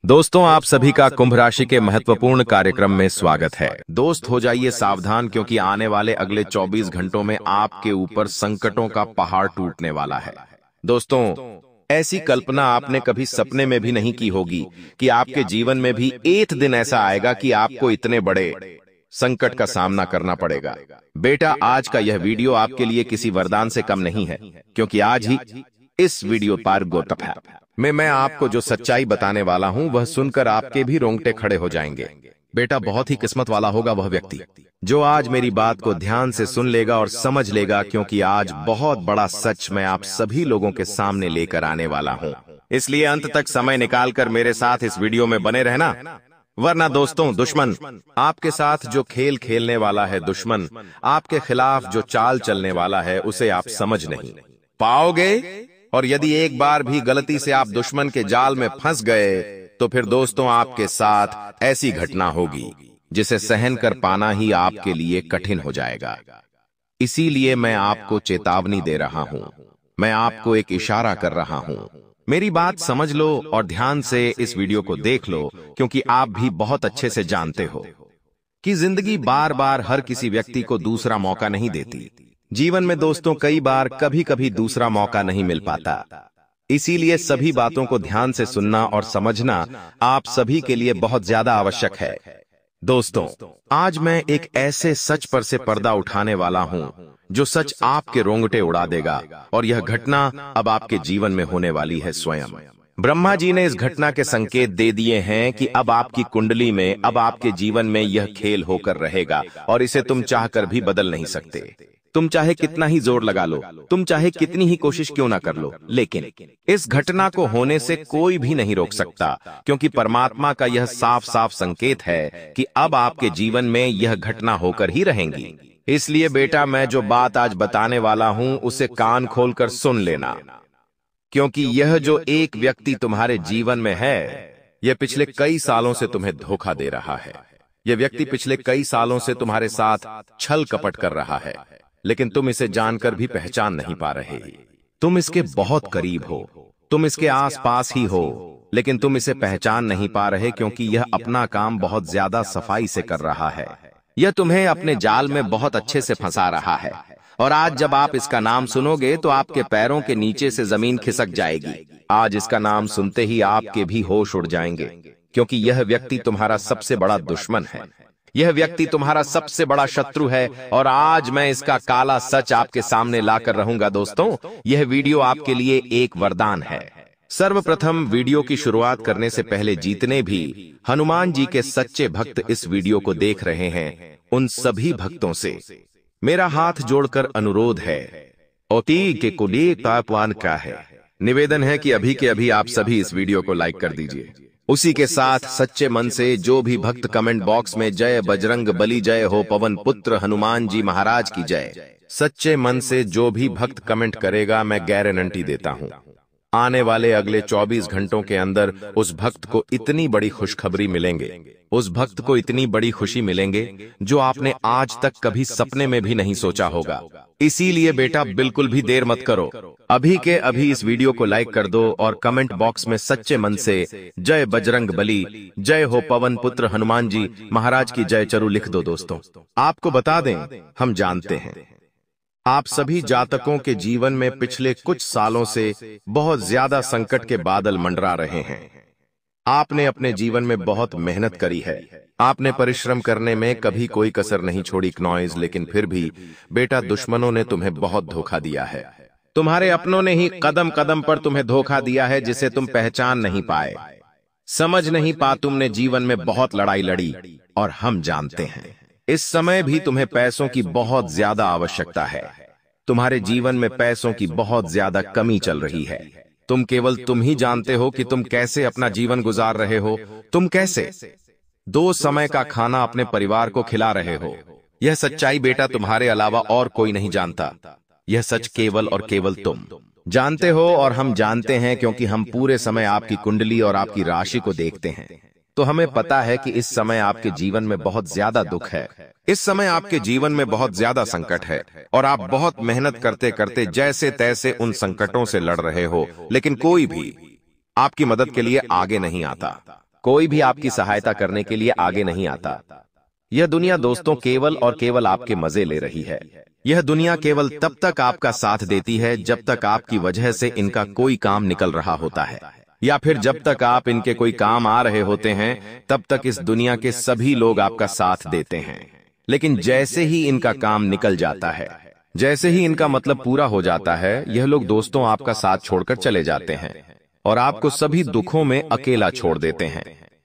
दोस्तों, आप सभी का कुंभ राशि के महत्वपूर्ण कार्यक्रम में स्वागत है। दोस्त, हो जाइए सावधान क्योंकि आने वाले अगले 24 घंटों में आपके ऊपर संकटों का पहाड़ टूटने वाला है। दोस्तों, ऐसी कल्पना आपने कभी सपने में भी नहीं की होगी कि आपके जीवन में भी एक दिन ऐसा आएगा कि आपको इतने बड़े संकट का सामना करना पड़ेगा। बेटा, आज का यह वीडियो आपके लिए किसी वरदान से कम नहीं है, क्योंकि आज ही इस वीडियो पर गोतफा में मैं आपको जो सच्चाई बताने वाला हूं वह सुनकर आपके भी रोंगटे खड़े हो जाएंगे। बेटा, बहुत ही किस्मत वाला होगा वह व्यक्ति जो आज मेरी बात को ध्यान से सुन लेगा और समझ लेगा, क्योंकि आज बहुत बड़ा सच मैं आप सभी लोगों के सामने लेकर आने वाला हूं। इसलिए अंत तक समय निकालकर मेरे साथ इस वीडियो में बने रहना, वरना दोस्तों, दुश्मन आपके साथ जो खेल खेलने वाला है, दुश्मन आपके खिलाफ जो चाल चलने वाला है, उसे आप समझ नहीं पाओगे। और यदि एक बार भी गलती से आप दुश्मन के जाल में फंस गए तो फिर दोस्तों आपके साथ ऐसी घटना होगी जिसे सहन कर पाना ही आपके लिए कठिन हो जाएगा। इसीलिए मैं आपको चेतावनी दे रहा हूं, मैं आपको एक इशारा कर रहा हूं। मेरी बात समझ लो और ध्यान से इस वीडियो को देख लो, क्योंकि आप भी बहुत अच्छे से जानते हो कि जिंदगी बार बार हर किसी व्यक्ति को दूसरा मौका नहीं देती। जीवन में दोस्तों कई बार कभी कभी दूसरा मौका नहीं मिल पाता। इसीलिए सभी बातों को ध्यान से सुनना और समझना आप सभी के लिए बहुत ज्यादा आवश्यक है। दोस्तों, आज मैं एक ऐसे सच पर से पर्दा उठाने वाला हूं जो सच आपके रोंगटे उड़ा देगा, और यह घटना अब आपके जीवन में होने वाली है। स्वयं ब्रह्मा जी ने इस घटना के संकेत दे दिए हैं कि अब आपकी कुंडली में, अब आपके जीवन में यह खेल होकर रहेगा, और इसे तुम चाहकर भी बदल नहीं सकते। तुम चाहे कितना ही जोर लगा लो, तुम चाहे कितनी ही कोशिश क्यों ना कर लो, लेकिन इस घटना को होने से कोई भी नहीं रोक सकता, क्योंकि परमात्मा का यह साफ साफ संकेत है कि अब आपके जीवन में यह घटना होकर ही रहेंगी। इसलिए बेटा, मैं जो बात आज बताने वाला हूं उसे कान खोलकर सुन लेना, क्योंकि यह जो एक व्यक्ति तुम्हारे जीवन में है, यह पिछले कई सालों से तुम्हें धोखा दे रहा है। यह व्यक्ति पिछले कई सालों से तुम्हारे साथ छल कपट कर रहा है, लेकिन तुम इसे जानकर भी पहचान नहीं पा रहे। तुम इसके बहुत करीब हो, तुम इसके आसपास ही हो, लेकिन तुम इसे पहचान नहीं पा रहे, क्योंकि यह अपना काम बहुत ज्यादा सफाई से कर रहा है। यह तुम्हें अपने जाल में बहुत अच्छे से फंसा रहा है, और आज जब आप इसका नाम सुनोगे तो आपके पैरों के नीचे से जमीन खिसक जाएगी। आज इसका नाम सुनते ही आपके भी होश उड़ जाएंगे, क्योंकि यह व्यक्ति तुम्हारा सबसे बड़ा दुश्मन है, यह व्यक्ति तुम्हारा सबसे बड़ा शत्रु है, और आज मैं इसका काला सच आपके सामने लाकर रहूंगा। दोस्तों, यह वीडियो आपके लिए एक वरदान है। सर्वप्रथम वीडियो की शुरुआत करने से पहले जितने भी हनुमान जी के सच्चे भक्त इस वीडियो को देख रहे हैं, उन सभी भक्तों से मेरा हाथ जोड़कर अनुरोध है, ओती के कुली तापवान का है, निवेदन है कि अभी के अभी आप सभी इस वीडियो को लाइक कर दीजिए। उसी के साथ सच्चे मन से जो भी भक्त कमेंट बॉक्स में जय बजरंग बली, जय हो पवन पुत्र हनुमान जी महाराज की जय, सच्चे मन से जो भी भक्त कमेंट करेगा, मैं गारंटी देता हूं आने वाले अगले 24 घंटों के अंदर उस भक्त को इतनी बड़ी खुशखबरी मिलेंगे, उस भक्त को इतनी बड़ी खुशी मिलेंगे जो आपने आज तक कभी सपने में भी नहीं सोचा होगा। इसीलिए बेटा, बिल्कुल भी देर मत करो, अभी के अभी इस वीडियो को लाइक कर दो और कमेंट बॉक्स में सच्चे मन से जय बजरंग बली, जय हो पवन पुत्र हनुमान जी महाराज की जय जरूर लिख दो। दोस्तों, आपको बता दें, हम जानते हैं आप सभी जातकों के जीवन में पिछले कुछ सालों से बहुत ज्यादा संकट के बादल मंडरा रहे हैं। आपने अपने जीवन में बहुत मेहनत करी है, आपने परिश्रम करने में कभी कोई कसर नहीं छोड़ी नॉइज, लेकिन फिर भी बेटा, दुश्मनों ने तुम्हें बहुत धोखा दिया है। तुम्हारे अपनों ने ही कदम कदम पर तुम्हें धोखा दिया है, जिसे तुम पहचान नहीं पाए, समझ नहीं पा। तुमने जीवन में बहुत लड़ाई लड़ी, और हम जानते हैं इस समय भी तुम्हें पैसों की बहुत ज्यादा आवश्यकता है। तुम्हारे जीवन में पैसों की बहुत ज्यादा कमी चल रही है। तुम ही जानते हो कि तुम कैसे अपना जीवन गुजार रहे हो, तुम कैसे 2 समय का खाना अपने परिवार को खिला रहे हो। यह सच्चाई बेटा तुम्हारे अलावा और कोई नहीं जानता। यह सच केवल और केवल तुम जानते हो, और हम जानते हैं, क्योंकि हम पूरे समय आपकी कुंडली और आपकी राशि को देखते हैं। तो हमें पता है कि इस समय आपके जीवन में बहुत ज्यादा दुख है, इस समय आपके जीवन में बहुत ज्यादा संकट है, और आप बहुत मेहनत करते करते जैसे तैसे उन संकटों से लड़ रहे हो, लेकिन कोई भी आपकी मदद के लिए आगे नहीं आता। कोई भी आपकी सहायता करने के लिए आगे नहीं आता। यह दुनिया दोस्तों केवल और केवल आपके मजे ले रही है। यह दुनिया केवल तब तक आपका साथ देती है जब तक आपकी वजह से इनका कोई काम निकल रहा होता है, या फिर जब तक आप इनके कोई काम आ रहे होते हैं तब तक इस दुनिया के सभी लोग आपका साथ देते हैं। लेकिन जैसे ही इनका काम निकल जाता है, जैसे ही इनका मतलब पूरा हो जाता है, यह लोग दोस्तों आपका साथ छोड़कर चले जाते हैं और आपको सभी दुखों में अकेला छोड़ देते हैं।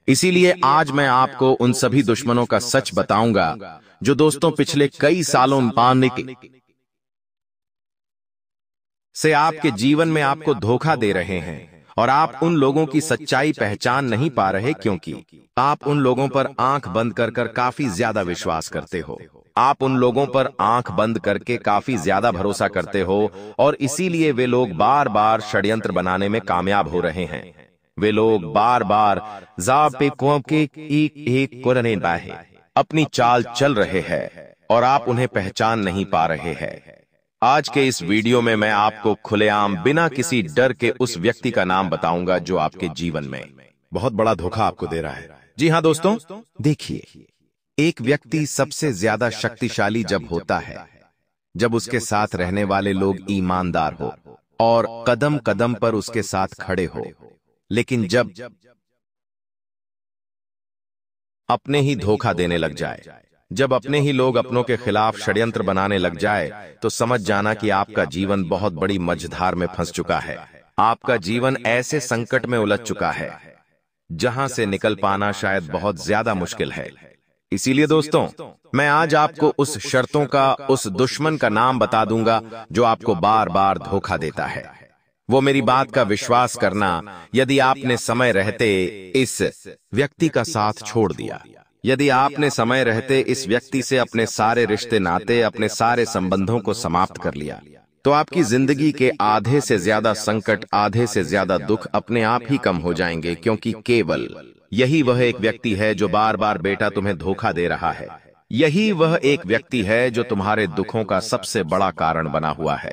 इसीलिए आज मैं आपको उन सभी दुश्मनों का सच बताऊंगा जो दोस्तों पिछले कई सालों से आपके जीवन में आपको धोखा दे रहे हैं, और आप उन लोगों की सच्चाई पहचान नहीं पा रहे क्योंकि आप उन लोगों पर आंख बंद कर काफी ज्यादा विश्वास करते हो। आप उन लोगों पर आंख बंद करके काफी ज्यादा भरोसा करते हो, और इसीलिए वे लोग बार बार षड्यंत्र बनाने में कामयाब हो रहे हैं। वे लोग बार बार अपनी चाल चल रहे हैं और आप उन्हें पहचान नहीं पा रहे हैं। आज के इस वीडियो में मैं आपको खुलेआम बिना किसी डर के उस व्यक्ति का नाम बताऊंगा जो आपके जीवन में बहुत बड़ा धोखा आपको दे रहा है। जी हाँ दोस्तों, देखिए, एक व्यक्ति सबसे ज्यादा शक्तिशाली जब होता है जब उसके साथ रहने वाले लोग ईमानदार हो और कदम कदम पर उसके साथ खड़े हो। लेकिन जब अपने ही धोखा देने लग जाए, जब अपने ही लोग अपनों के खिलाफ षड्यंत्र बनाने लग जाए, तो समझ जाना कि आपका जीवन बहुत बड़ी मझधार में फंस चुका है। आपका जीवन ऐसे संकट में उलझ चुका है जहां से निकल पाना शायद बहुत ज्यादा मुश्किल है। इसीलिए दोस्तों, मैं आज आपको उस शर्तों का, उस दुश्मन का नाम बता दूंगा जो आपको बार बार धोखा देता है। वो मेरी बात का विश्वास करना, यदि आपने समय रहते इस व्यक्ति का साथ छोड़ दिया, यदि आपने समय रहते इस व्यक्ति से अपने सारे रिश्ते नाते, अपने सारे संबंधों को समाप्त कर लिया, तो आपकी जिंदगी के आधे से ज्यादा संकट, आधे से ज्यादा दुख अपने आप ही कम हो जाएंगे, क्योंकि केवल यही वह एक व्यक्ति है जो बार बार बेटा तुम्हें धोखा दे रहा है। यही वह एक व्यक्ति है जो तुम्हारे दुखों का सबसे बड़ा कारण बना हुआ है।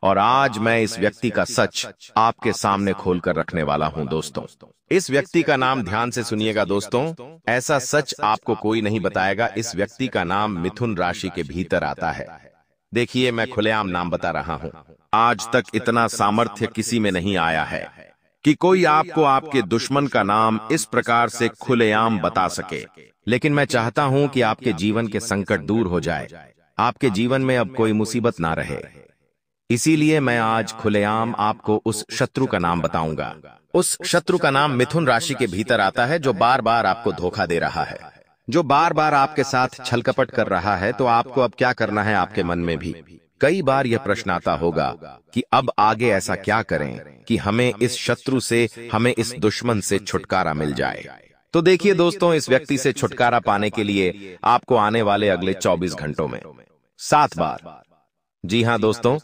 और आज मैं इस व्यक्ति का सच आपके सामने खोलकर रखने वाला हूं। दोस्तों, इस व्यक्ति का नाम ध्यान से सुनिएगा दोस्तों, ऐसा सच आपको कोई नहीं बताएगा। इस व्यक्ति का नाम मिथुन राशि के भीतर आता है। देखिए, मैं खुलेआम नाम बता रहा हूं। आज तक इतना सामर्थ्य किसी में नहीं आया है कि कोई आपको आपके दुश्मन का नाम इस प्रकार से खुलेआम बता सके। लेकिन मैं चाहता हूं कि आपके जीवन के संकट दूर हो जाए, आपके जीवन में अब कोई मुसीबत ना रहे। इसीलिए मैं आज खुलेआम आपको उस शत्रु का नाम बताऊंगा। उस शत्रु का नाम मिथुन राशि के भीतर आता है, जो बार बार आपको धोखा दे रहा है, जो बार बार आपके साथ छलकपट कर रहा है। तो आपको अब क्या करना है? आपके मन में भी कई बार यह प्रश्न आता होगा कि अब आगे ऐसा क्या करें कि हमें इस शत्रु से, हमें इस दुश्मन से छुटकारा मिल जाए। तो देखिए दोस्तों, इस व्यक्ति से छुटकारा पाने के लिए आपको आने वाले अगले 24 घंटों में 7 बार, जी हां दोस्तों,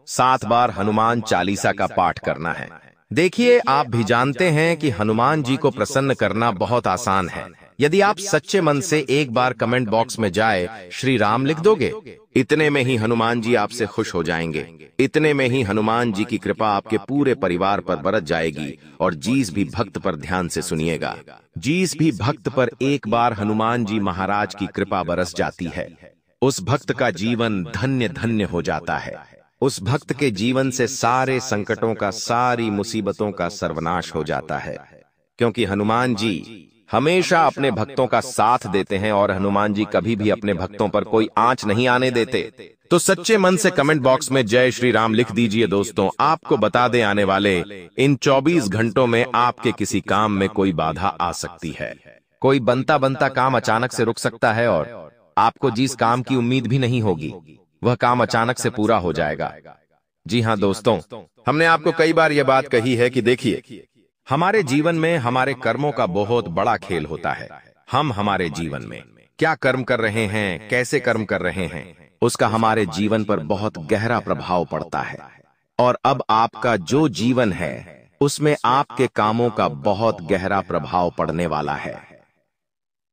7 बार हनुमान चालीसा का पाठ करना है। देखिए, आप भी जानते हैं कि हनुमान जी को प्रसन्न करना बहुत आसान है। यदि आप सच्चे मन से एक बार कमेंट बॉक्स में जाए श्री राम लिख दोगे, इतने में ही हनुमान जी आपसे खुश हो जाएंगे। इतने में ही हनुमान जी की कृपा आपके पूरे परिवार पर बरस जाएगी। और जिस भी भक्त पर, ध्यान से सुनिएगा, जिस भी भक्त पर एक बार हनुमान जी महाराज की कृपा बरस जाती है, उस भक्त का जीवन धन्य धन्य हो जाता है। उस भक्त के जीवन से सारे संकटों का, सारी मुसीबतों का सर्वनाश हो जाता है, क्योंकि हनुमान जी हमेशा अपने भक्तों का साथ देते हैं और हनुमान जी कभी भी अपने भक्तों पर कोई आंच नहीं आने देते। तो सच्चे मन से कमेंट बॉक्स में जय श्री राम लिख दीजिए दोस्तों। आपको बता दें, आने वाले इन 24 घंटों में आपके किसी काम में कोई बाधा आ सकती है। कोई बनता बनता काम अचानक से रुक सकता है, और आपको जिस काम की उम्मीद भी नहीं होगी, वह काम अचानक से पूरा हो जाएगा। जी हां दोस्तों, हमने आपको कई बार यह बात कही है कि देखिए, हमारे जीवन में हमारे कर्मों का बहुत बड़ा खेल होता है। हम हमारे जीवन में क्या कर्म कर रहे हैं, कैसे कर्म कर रहे हैं, उसका हमारे जीवन पर बहुत गहरा प्रभाव पड़ता है। और अब आपका जो जीवन है, उसमें आपके कामों का बहुत गहरा प्रभाव पड़ने वाला है।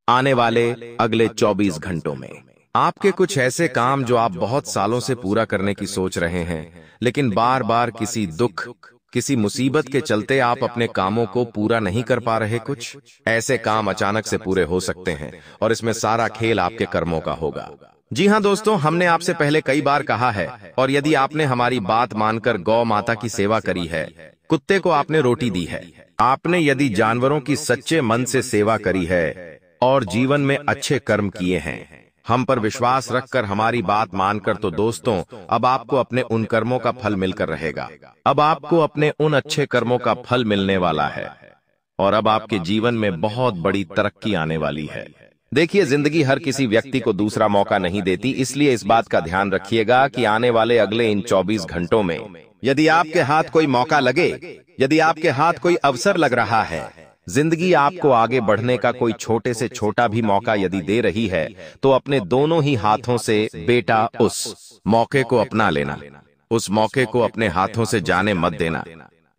आने वाले अगले 24 घंटों में आपके कुछ ऐसे काम जो आप बहुत सालों से पूरा करने की सोच रहे हैं, लेकिन बार बार किसी दुख, किसी मुसीबत के चलते आप अपने कामों को पूरा नहीं कर पा रहे, कुछ ऐसे काम अचानक से पूरे हो सकते हैं और इसमें सारा खेल आपके कर्मों का होगा। जी हाँ दोस्तों, हमने आपसे पहले कई बार कहा है, और यदि आपने हमारी बात मानकर गौ माता की सेवा करी है, कुत्ते को आपने रोटी दी है, आपने यदि जानवरों की सच्चे मन से सेवा करी है और जीवन में अच्छे कर्म किए हैं, हम पर विश्वास रखकर हमारी बात मानकर, तो दोस्तों अब आपको अपने उन कर्मों का फल मिलकर रहेगा। अब आपको अपने उन अच्छे कर्मों का फल मिलने वाला है और अब आपके जीवन में बहुत बड़ी तरक्की आने वाली है। देखिए, जिंदगी हर किसी व्यक्ति को दूसरा मौका नहीं देती, इसलिए इस बात का ध्यान रखिएगा कि आने वाले अगले इन 24 घंटों में यदि आपके हाथ कोई मौका लगे, यदि आपके हाथ कोई अवसर लग रहा है, जिंदगी आपको आगे बढ़ने का कोई छोटे से छोटा भी मौका यदि दे रही है, तो अपने दोनों ही हाथों से बेटा उस मौके को अपना लेना। उस मौके को अपने हाथों से जाने मत देना,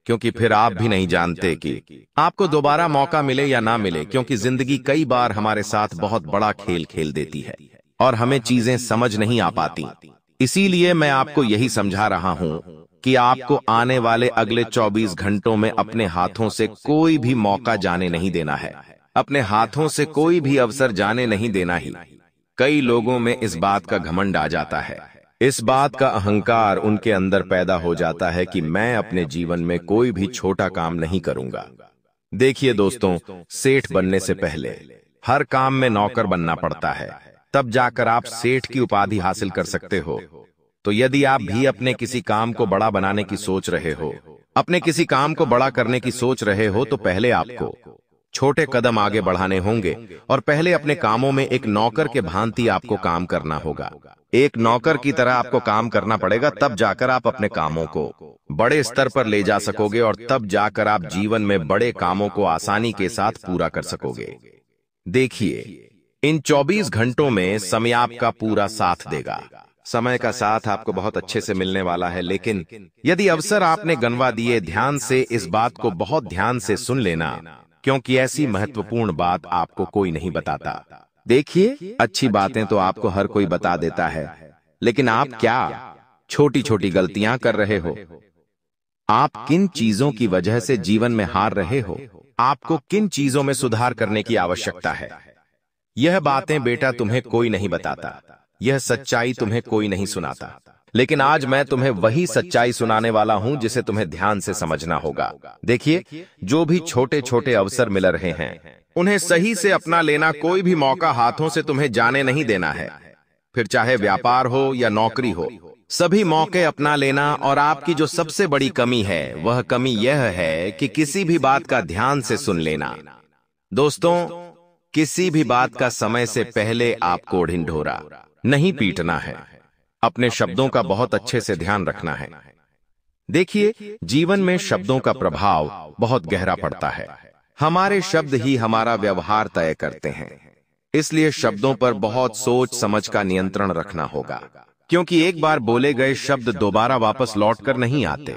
क्योंकि फिर आप भी नहीं जानते कि आपको दोबारा मौका मिले या ना मिले, क्योंकि जिंदगी कई बार हमारे साथ बहुत बड़ा खेल खेल देती है और हमें चीजें समझ नहीं आ पाती। इसीलिए मैं आपको यही समझा रहा हूं कि आपको आने वाले अगले 24 घंटों में अपने हाथों से कोई भी मौका जाने नहीं देना है, अपने हाथों से कोई भी अवसर जाने नहीं देना ही। कई लोगों में इस बात का घमंड आ जाता है, इस बात का अहंकार उनके अंदर पैदा हो जाता है कि मैं अपने जीवन में कोई भी छोटा काम नहीं करूंगा। देखिए दोस्तों, सेठ बनने से पहले हर काम में नौकर बनना पड़ता है, तब जाकर आप सेठ की उपाधि हासिल कर सकते हो। तो यदि आप भी अपने किसी काम को बड़ा बनाने की सोच रहे हो, अपने किसी काम को बड़ा करने की सोच रहे हो, तो पहले आपको छोटे कदम आगे बढ़ाने होंगे और पहले अपने कामों में एक नौकर के भांति आपको काम करना होगा। एक नौकर की तरह आपको काम करना पड़ेगा, तब जाकर आप अपने कामों को बड़े स्तर पर ले जा सकोगे और तब जाकर आप जीवन में बड़े कामों को आसानी के साथ पूरा कर सकोगे। देखिए, इन 24 घंटों में समय आपका पूरा साथ देगा। समय का साथ आपको बहुत अच्छे से मिलने वाला है, लेकिन यदि अवसर आपने गंवा दिए, ध्यान से इस बात को बहुत ध्यान से सुन लेना, क्योंकि ऐसी महत्वपूर्ण बात आपको कोई नहीं बताता। देखिए, अच्छी बातें तो आपको हर कोई बता देता है, लेकिन आप क्या छोटी छोटी गलतियां कर रहे हो? आप किन चीजों की वजह से जीवन में हार रहे हो? आपको किन चीजों में सुधार करने की आवश्यकता है? यह बातें बेटा तुम्हें कोई नहीं बताता, यह सच्चाई तुम्हें कोई नहीं सुनाता, लेकिन आज मैं तुम्हें वही सच्चाई सुनाने वाला हूं जिसे तुम्हें ध्यान से समझना होगा। देखिए, जो भी छोटे छोटे अवसर मिल रहे हैं, उन्हें सही से अपना लेना। कोई भी मौका हाथों से तुम्हें जाने नहीं देना है, फिर चाहे व्यापार हो या नौकरी हो, सभी मौके अपना लेना। और आपकी जो सबसे बड़ी कमी है, वह कमी यह है कि किसी भी बात का ध्यान से सुन लेना। दोस्तों, किसी भी बात का समय से पहले आपको ढिंढोरा नहीं पीटना है, अपने शब्दों का बहुत अच्छे से ध्यान रखना है। देखिए, जीवन में शब्दों का प्रभाव बहुत गहरा पड़ता है। हमारे शब्द ही हमारा व्यवहार तय करते हैं, इसलिए शब्दों पर बहुत सोच समझ का नियंत्रण रखना होगा, क्योंकि एक बार बोले गए शब्द दोबारा वापस लौटकर नहीं आते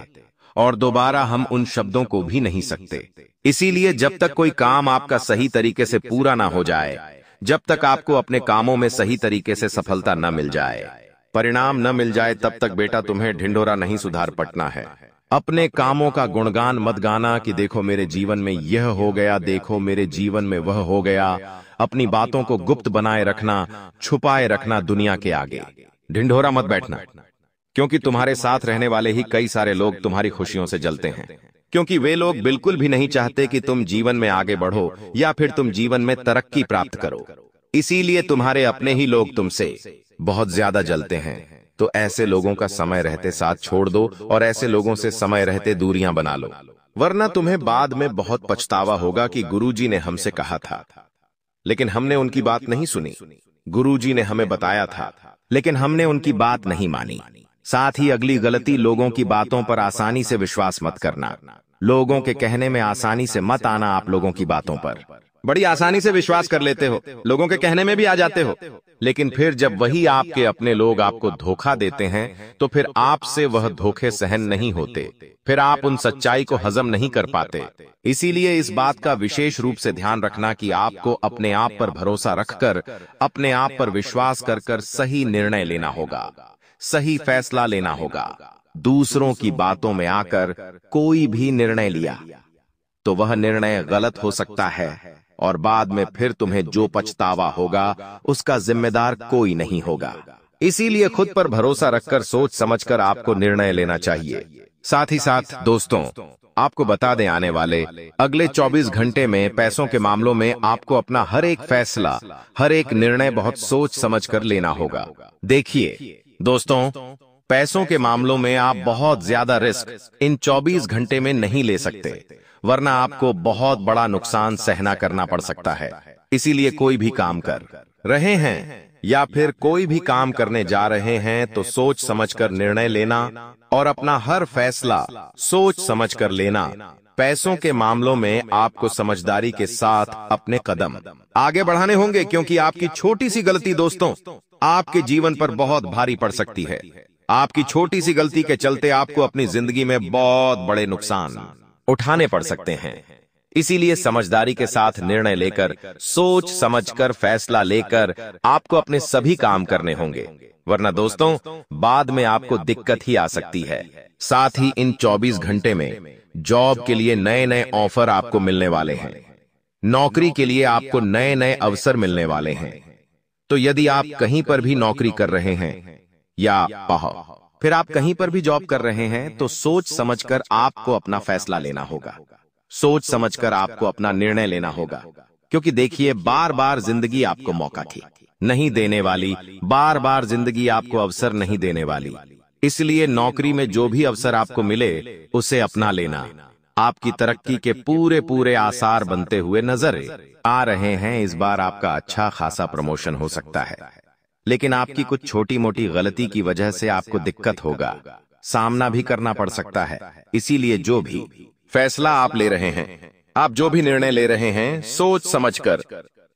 और दोबारा हम उन शब्दों को भी नहीं सकते। इसीलिए जब तक कोई काम आपका सही तरीके से पूरा ना हो जाए, जब तक आपको अपने कामों में सही तरीके से सफलता न मिल जाए, परिणाम न मिल जाए, तब तक बेटा तुम्हें ढिंढोरा नहीं सुधार पटना है। अपने कामों का गुणगान मत गाना कि देखो मेरे जीवन में यह हो गया, देखो मेरे जीवन में वह हो गया। अपनी बातों को गुप्त बनाए रखना, छुपाए रखना दुनिया के आगे। ढिंढोरा मत बैठना, क्योंकि तुम्हारे साथ रहने वाले ही कई सारे लोग तुम्हारी खुशियों से जलते हैं, क्योंकि वे लोग बिल्कुल भी नहीं चाहते कि तुम जीवन में आगे बढ़ो या फिर तुम जीवन में तरक्की प्राप्त करो। इसीलिए तुम्हारे अपने ही लोग तुमसे बहुत ज्यादा जलते हैं। तो ऐसे लोगों का समय रहते साथ छोड़ दो और ऐसे लोगों से समय रहते दूरियां बना लो, वरना तुम्हें बाद में बहुत पछतावा होगा कि गुरुजी ने हमसे कहा था, लेकिन हमने उनकी बात नहीं सुनी। गुरुजी ने हमें बताया था, लेकिन हमने उनकी बात नहीं मानी। साथ ही अगली गलती, लोगों की बातों पर आसानी से विश्वास मत करना। लोगों के कहने में आसानी से मत आना। आप लोगों की बातों पर बड़ी आसानी से विश्वास कर लेते हो, लोगों के कहने में भी आ जाते हो, लेकिन फिर जब वही आपके अपने लोग आपको धोखा देते हैं, तो फिर आपसे वह धोखे सहन नहीं होते, फिर आप उन सच्चाई को हजम नहीं कर पाते। इसीलिए इस बात का विशेष रूप से ध्यान रखना कि आपको अपने आप पर भरोसा रखकर, अपने आप पर विश्वास कर सही निर्णय लेना होगा, सही फैसला लेना होगा। दूसरों की बातों में आकर कोई भी निर्णय लिया तो वह निर्णय गलत हो सकता है और बाद में फिर तुम्हें जो पछतावा होगा उसका जिम्मेदार कोई नहीं होगा। इसीलिए खुद पर भरोसा रखकर सोच समझकर आपको निर्णय लेना चाहिए। साथ ही साथ दोस्तों, आपको बता दें, आने वाले अगले 24 घंटे में पैसों के मामलों में आपको अपना हर एक फैसला, हर एक निर्णय बहुत सोच समझकर लेना होगा। देखिए दोस्तों, पैसों के मामलों में आप बहुत ज्यादा रिस्क इन 24 घंटे में नहीं ले सकते, वरना आपको बहुत बड़ा नुकसान सहना करना पड़ सकता है। इसीलिए कोई भी काम कर रहे हैं या फिर कोई भी काम करने जा रहे हैं तो सोच समझकर निर्णय लेना और अपना हर फैसला सोच समझकर लेना। पैसों के मामलों में आपको समझदारी के साथ अपने कदम आगे बढ़ाने होंगे, क्योंकि आपकी छोटी सी गलती दोस्तों आपके जीवन पर बहुत भारी पड़ सकती है। आपकी छोटी सी गलती के चलते आपको अपनी जिंदगी में बहुत बड़े नुकसान उठाने पड़ सकते हैं। इसीलिए समझदारी के साथ निर्णय लेकर, सोच समझकर फैसला लेकर आपको अपने सभी काम करने होंगे, वरना दोस्तों बाद में आपको दिक्कत ही आ सकती है। साथ ही इन 24 घंटे में जॉब के लिए नए नए ऑफर आपको मिलने वाले हैं, नौकरी के लिए आपको नए नए अवसर मिलने वाले हैं। तो यदि आप कहीं पर भी नौकरी कर रहे हैं या फिर आप कहीं पर भी जॉब कर रहे हैं तो सोच समझकर आपको अपना फैसला लेना होगा, सोच समझकर आपको अपना निर्णय लेना होगा। क्योंकि देखिए, बार बार जिंदगी आपको मौका नहीं देने वाली, बार बार जिंदगी आपको अवसर नहीं देने वाली। इसलिए नौकरी में जो भी अवसर आपको मिले उसे अपना लेना। आपकी तरक्की के पूरे पूरे आसार बनते हुए नजर आ रहे हैं। इस बार आपका अच्छा खासा प्रमोशन हो सकता है, लेकिन आपकी कुछ छोटी मोटी गलती की वजह से आपको दिक्कत होगा, सामना भी करना पड़ सकता है। इसीलिए जो भी फैसला आप ले रहे हैं, आप जो भी निर्णय ले रहे हैं, सोच समझकर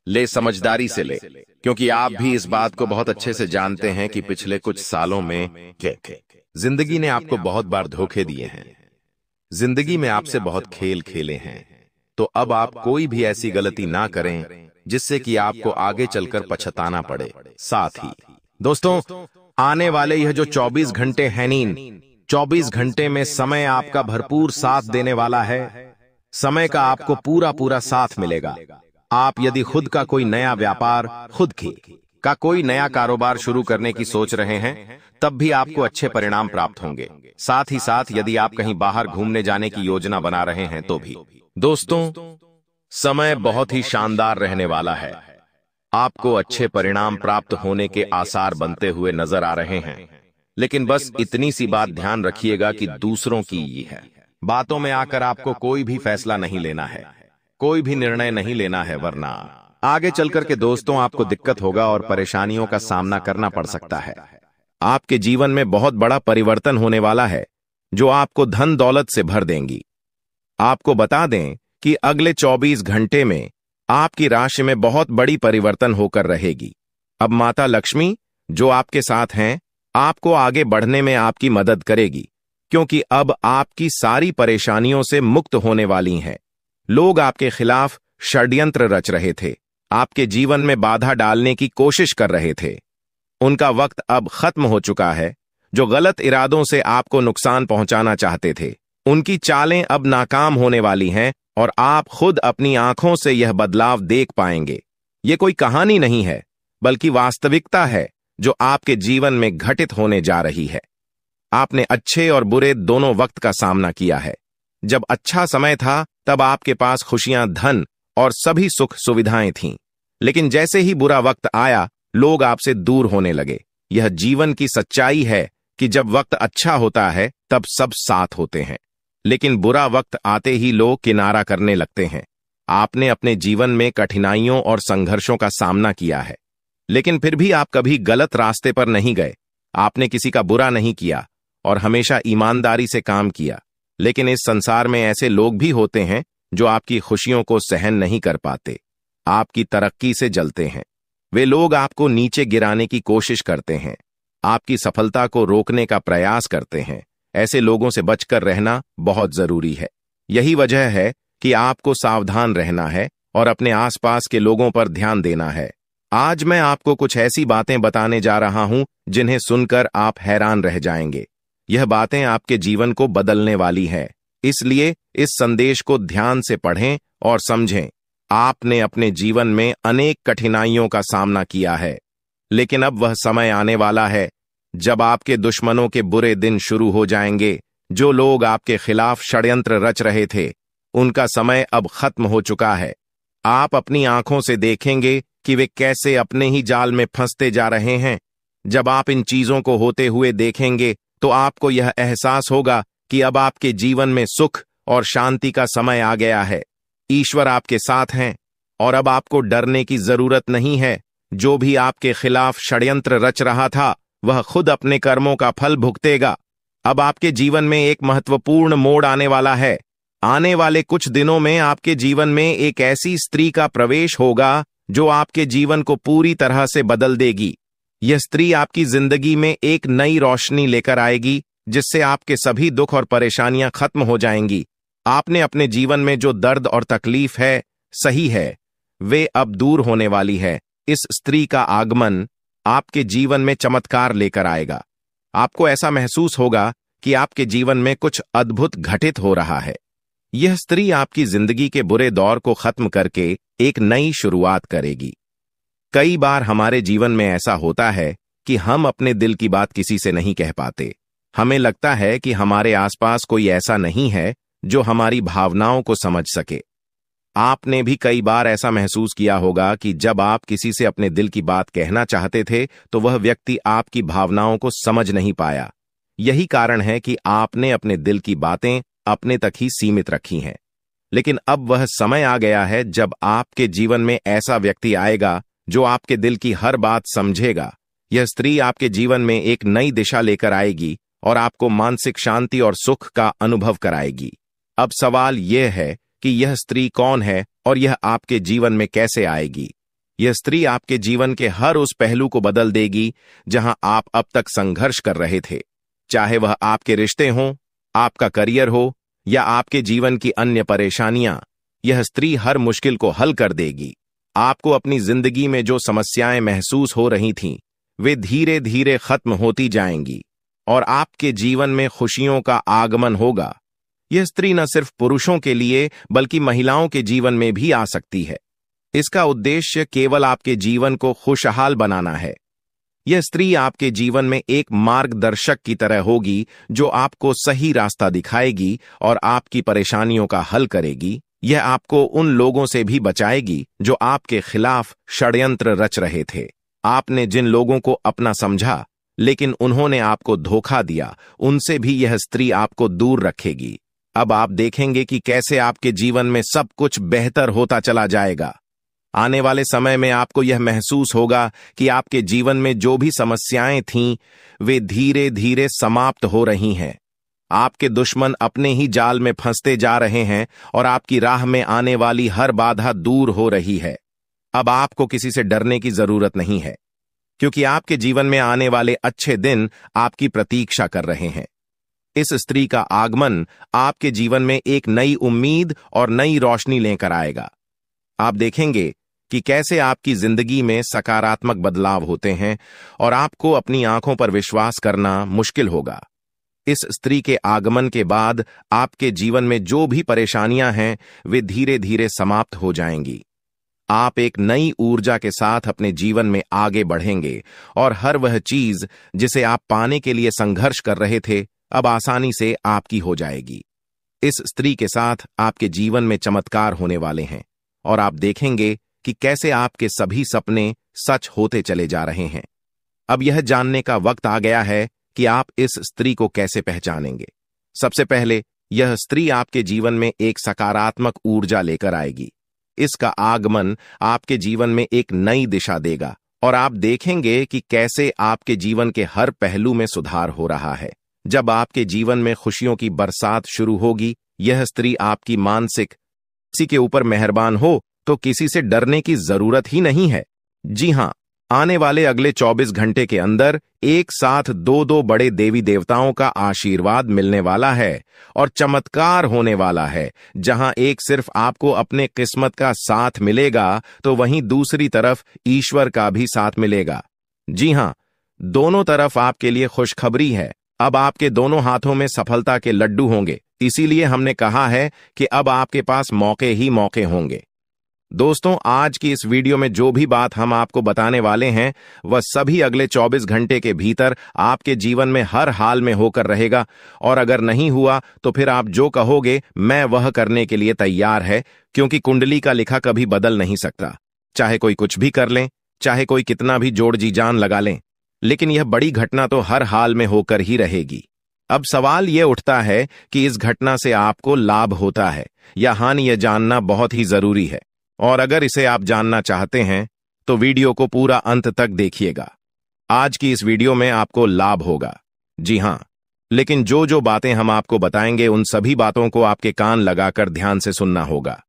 ले, समझदारी से ले। क्योंकि आप भी इस बात को बहुत अच्छे से जानते हैं कि पिछले कुछ सालों में जिंदगी ने आपको बहुत बार धोखे दिए हैं, जिंदगी में आपसे बहुत खेल खेले हैं। तो अब आप कोई भी ऐसी गलती ना करें जिससे कि आपको आगे चलकर पछताना पड़े। साथ ही दोस्तों, आने वाले यह जो 24 घंटे हैं, नींद 24 घंटे में समय आपका भरपूर साथ देने वाला है। समय का आपको पूरा पूरा साथ मिलेगा। आप यदि खुद का कोई नया व्यापार, खुद का कोई नया कारोबार शुरू करने की सोच रहे हैं, तब भी आपको अच्छे परिणाम प्राप्त होंगे। साथ ही साथ यदि आप कहीं बाहर घूमने जाने की योजना बना रहे हैं तो भी दोस्तों समय बहुत ही शानदार रहने वाला है। आपको अच्छे परिणाम प्राप्त होने के आसार बनते हुए नजर आ रहे हैं। लेकिन बस इतनी सी बात ध्यान रखिएगा कि दूसरों की ये है बातों में आकर आपको कोई भी फैसला नहीं लेना है, कोई भी निर्णय नहीं लेना है, वरना आगे चलकर के दोस्तों आपको दिक्कत होगा और परेशानियों का सामना करना पड़ सकता है। आपके जीवन में बहुत बड़ा परिवर्तन होने वाला है जो आपको धन दौलत से भर देंगी। आपको बता दें कि अगले 24 घंटे में आपकी राशि में बहुत बड़ी परिवर्तन होकर रहेगी। अब माता लक्ष्मी जो आपके साथ हैं, आपको आगे बढ़ने में आपकी मदद करेगी, क्योंकि अब आपकी सारी परेशानियों से मुक्त होने वाली हैं। लोग आपके खिलाफ षड्यंत्र रच रहे थे, आपके जीवन में बाधा डालने की कोशिश कर रहे थे। उनका वक्त अब खत्म हो चुका है। जो गलत इरादों से आपको नुकसान पहुंचाना चाहते थे, उनकी चालें अब नाकाम होने वाली हैं और आप खुद अपनी आंखों से यह बदलाव देख पाएंगे। यह कोई कहानी नहीं है, बल्कि वास्तविकता है जो आपके जीवन में घटित होने जा रही है। आपने अच्छे और बुरे दोनों वक्त का सामना किया है। जब अच्छा समय था तब आपके पास खुशियां, धन और सभी सुख सुविधाएं थीं, लेकिन जैसे ही बुरा वक्त आया, लोग आपसे दूर होने लगे। यह जीवन की सच्चाई है कि जब वक्त अच्छा होता है तब सब साथ होते हैं, लेकिन बुरा वक्त आते ही लोग किनारा करने लगते हैं। आपने अपने जीवन में कठिनाइयों और संघर्षों का सामना किया है, लेकिन फिर भी आप कभी गलत रास्ते पर नहीं गए। आपने किसी का बुरा नहीं किया और हमेशा ईमानदारी से काम किया। लेकिन इस संसार में ऐसे लोग भी होते हैं जो आपकी खुशियों को सहन नहीं कर पाते, आपकी तरक्की से जलते हैं। वे लोग आपको नीचे गिराने की कोशिश करते हैं, आपकी सफलता को रोकने का प्रयास करते हैं। ऐसे लोगों से बचकर रहना बहुत जरूरी है। यही वजह है कि आपको सावधान रहना है और अपने आसपास के लोगों पर ध्यान देना है। आज मैं आपको कुछ ऐसी बातें बताने जा रहा हूं जिन्हें सुनकर आप हैरान रह जाएंगे। यह बातें आपके जीवन को बदलने वाली है, इसलिए इस संदेश को ध्यान से पढ़ें और समझें। आपने अपने जीवन में अनेक कठिनाइयों का सामना किया है, लेकिन अब वह समय आने वाला है जब आपके दुश्मनों के बुरे दिन शुरू हो जाएंगे। जो लोग आपके खिलाफ षड्यंत्र रच रहे थे, उनका समय अब खत्म हो चुका है। आप अपनी आंखों से देखेंगे कि वे कैसे अपने ही जाल में फंसते जा रहे हैं। जब आप इन चीजों को होते हुए देखेंगे तो आपको यह एहसास होगा कि अब आपके जीवन में सुख और शांति का समय आ गया है। ईश्वर आपके साथ हैं और अब आपको डरने की जरूरत नहीं है। जो भी आपके खिलाफ षड्यंत्र रच रहा था, वह खुद अपने कर्मों का फल भुगतेगा। अब आपके जीवन में एक महत्वपूर्ण मोड़ आने वाला है। आने वाले कुछ दिनों में आपके जीवन में एक ऐसी स्त्री का प्रवेश होगा जो आपके जीवन को पूरी तरह से बदल देगी। यह स्त्री आपकी जिंदगी में एक नई रोशनी लेकर आएगी, जिससे आपके सभी दुख और परेशानियां खत्म हो जाएंगी। आपने अपने जीवन में जो दर्द और तकलीफ है, सही है, वे अब दूर होने वाली है। इस स्त्री का आगमन आपके जीवन में चमत्कार लेकर आएगा। आपको ऐसा महसूस होगा कि आपके जीवन में कुछ अद्भुत घटित हो रहा है। यह स्त्री आपकी जिंदगी के बुरे दौर को खत्म करके एक नई शुरुआत करेगी। कई बार हमारे जीवन में ऐसा होता है कि हम अपने दिल की बात किसी से नहीं कह पाते। हमें लगता है कि हमारे आसपास कोई ऐसा नहीं है जो हमारी भावनाओं को समझ सके। आपने भी कई बार ऐसा महसूस किया होगा कि जब आप किसी से अपने दिल की बात कहना चाहते थे तो वह व्यक्ति आपकी भावनाओं को समझ नहीं पाया। यही कारण है कि आपने अपने दिल की बातें अपने तक ही सीमित रखी हैं। लेकिन अब वह समय आ गया है जब आपके जीवन में ऐसा व्यक्ति आएगा जो आपके दिल की हर बात समझेगा। यह स्त्री आपके जीवन में एक नई दिशा लेकर आएगी और आपको मानसिक शांति और सुख का अनुभव कराएगी। अब सवाल यह है कि यह स्त्री कौन है और यह आपके जीवन में कैसे आएगी। यह स्त्री आपके जीवन के हर उस पहलू को बदल देगी जहां आप अब तक संघर्ष कर रहे थे, चाहे वह आपके रिश्ते हों, आपका करियर हो या आपके जीवन की अन्य परेशानियां। यह स्त्री हर मुश्किल को हल कर देगी। आपको अपनी जिंदगी में जो समस्याएं महसूस हो रही थीं, वे धीरे धीरे खत्म होती जाएंगी और आपके जीवन में खुशियों का आगमन होगा। यह स्त्री न सिर्फ पुरुषों के लिए बल्कि महिलाओं के जीवन में भी आ सकती है। इसका उद्देश्य केवल आपके जीवन को खुशहाल बनाना है। यह स्त्री आपके जीवन में एक मार्गदर्शक की तरह होगी जो आपको सही रास्ता दिखाएगी और आपकी परेशानियों का हल करेगी। यह आपको उन लोगों से भी बचाएगी जो आपके खिलाफ षड्यंत्र रच रहे थे। आपने जिन लोगों को अपना समझा लेकिन उन्होंने आपको धोखा दिया, उनसे भी यह स्त्री आपको दूर रखेगी। अब आप देखेंगे कि कैसे आपके जीवन में सब कुछ बेहतर होता चला जाएगा। आने वाले समय में आपको यह महसूस होगा कि आपके जीवन में जो भी समस्याएं थीं, वे धीरे धीरे समाप्त हो रही हैं। आपके दुश्मन अपने ही जाल में फंसते जा रहे हैं और आपकी राह में आने वाली हर बाधा दूर हो रही है। अब आपको किसी से डरने की जरूरत नहीं है, क्योंकि आपके जीवन में आने वाले अच्छे दिन आपकी प्रतीक्षा कर रहे हैं। इस स्त्री का आगमन आपके जीवन में एक नई उम्मीद और नई रोशनी लेकर आएगा। आप देखेंगे कि कैसे आपकी जिंदगी में सकारात्मक बदलाव होते हैं और आपको अपनी आंखों पर विश्वास करना मुश्किल होगा। इस स्त्री के आगमन के बाद आपके जीवन में जो भी परेशानियां हैं, वे धीरे धीरे समाप्त हो जाएंगी। आप एक नई ऊर्जा के साथ अपने जीवन में आगे बढ़ेंगे और हर वह चीज जिसे आप पाने के लिए संघर्ष कर रहे थे, अब आसानी से आपकी हो जाएगी। इस स्त्री के साथ आपके जीवन में चमत्कार होने वाले हैं और आप देखेंगे कि कैसे आपके सभी सपने सच होते चले जा रहे हैं। अब यह जानने का वक्त आ गया है कि आप इस स्त्री को कैसे पहचानेंगे। सबसे पहले, यह स्त्री आपके जीवन में एक सकारात्मक ऊर्जा लेकर आएगी। इसका आगमन आपके जीवन में एक नई दिशा देगा और आप देखेंगे कि कैसे आपके जीवन के हर पहलू में सुधार हो रहा है। जब आपके जीवन में खुशियों की बरसात शुरू होगी, यह स्त्री आपकी मानसिक किसी के ऊपर मेहरबान हो तो किसी से डरने की जरूरत ही नहीं है। जी हां, आने वाले अगले 24 घंटे के अंदर एक साथ दो बड़े देवी देवताओं का आशीर्वाद मिलने वाला है और चमत्कार होने वाला है। जहां एक सिर्फ आपको अपने किस्मत का साथ मिलेगा तो वहीं दूसरी तरफ ईश्वर का भी साथ मिलेगा। जी हां, दोनों तरफ आपके लिए खुशखबरी है। अब आपके दोनों हाथों में सफलता के लड्डू होंगे। इसीलिए हमने कहा है कि अब आपके पास मौके ही मौके होंगे। दोस्तों, आज की इस वीडियो में जो भी बात हम आपको बताने वाले हैं वह सभी अगले 24 घंटे के भीतर आपके जीवन में हर हाल में होकर रहेगा, और अगर नहीं हुआ तो फिर आप जो कहोगे मैं वह करने के लिए तैयार है, क्योंकि कुंडली का लिखा कभी बदल नहीं सकता। चाहे कोई कुछ भी कर लें, चाहे कोई कितना भी जोड़ जी जान लगा लें, लेकिन यह बड़ी घटना तो हर हाल में होकर ही रहेगी। अब सवाल यह उठता है कि इस घटना से आपको लाभ होता है या हानि, यह जानना बहुत ही जरूरी है। और अगर इसे आप जानना चाहते हैं तो वीडियो को पूरा अंत तक देखिएगा। आज की इस वीडियो में आपको लाभ होगा, जी हां, लेकिन जो जो बातें हम आपको बताएंगे उन सभी बातों को आपके कान लगाकर ध्यान से सुनना होगा,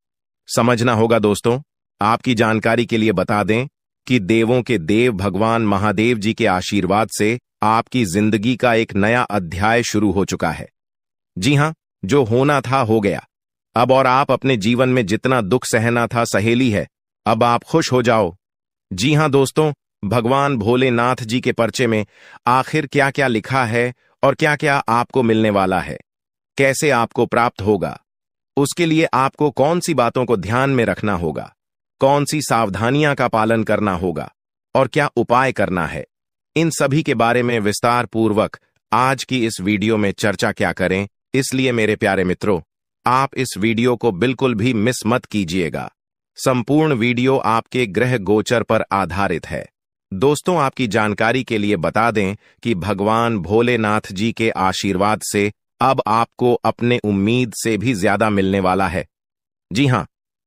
समझना होगा। दोस्तों, आपकी जानकारी के लिए बता दें कि देवों के देव भगवान महादेव जी के आशीर्वाद से आपकी जिंदगी का एक नया अध्याय शुरू हो चुका है। जी हां, जो होना था हो गया अब, और आप अपने जीवन में जितना दुख सहना था सहेली है। अब आप खुश हो जाओ। जी हां दोस्तों, भगवान भोलेनाथ जी के पर्चे में आखिर क्या क्या लिखा है और क्या क्या आपको मिलने वाला है, कैसे आपको प्राप्त होगा, उसके लिए आपको कौन सी बातों को ध्यान में रखना होगा, कौन सी सावधानियां का पालन करना होगा और क्या उपाय करना है, इन सभी के बारे में विस्तार पूर्वक आज की इस वीडियो में चर्चा क्या करें। इसलिए मेरे प्यारे मित्रों, आप इस वीडियो को बिल्कुल भी मिस मत कीजिएगा। संपूर्ण वीडियो आपके ग्रह गोचर पर आधारित है। दोस्तों, आपकी जानकारी के लिए बता दें कि भगवान भोलेनाथ जी के आशीर्वाद से अब आपको अपने उम्मीद से भी ज्यादा मिलने वाला है। जी हां,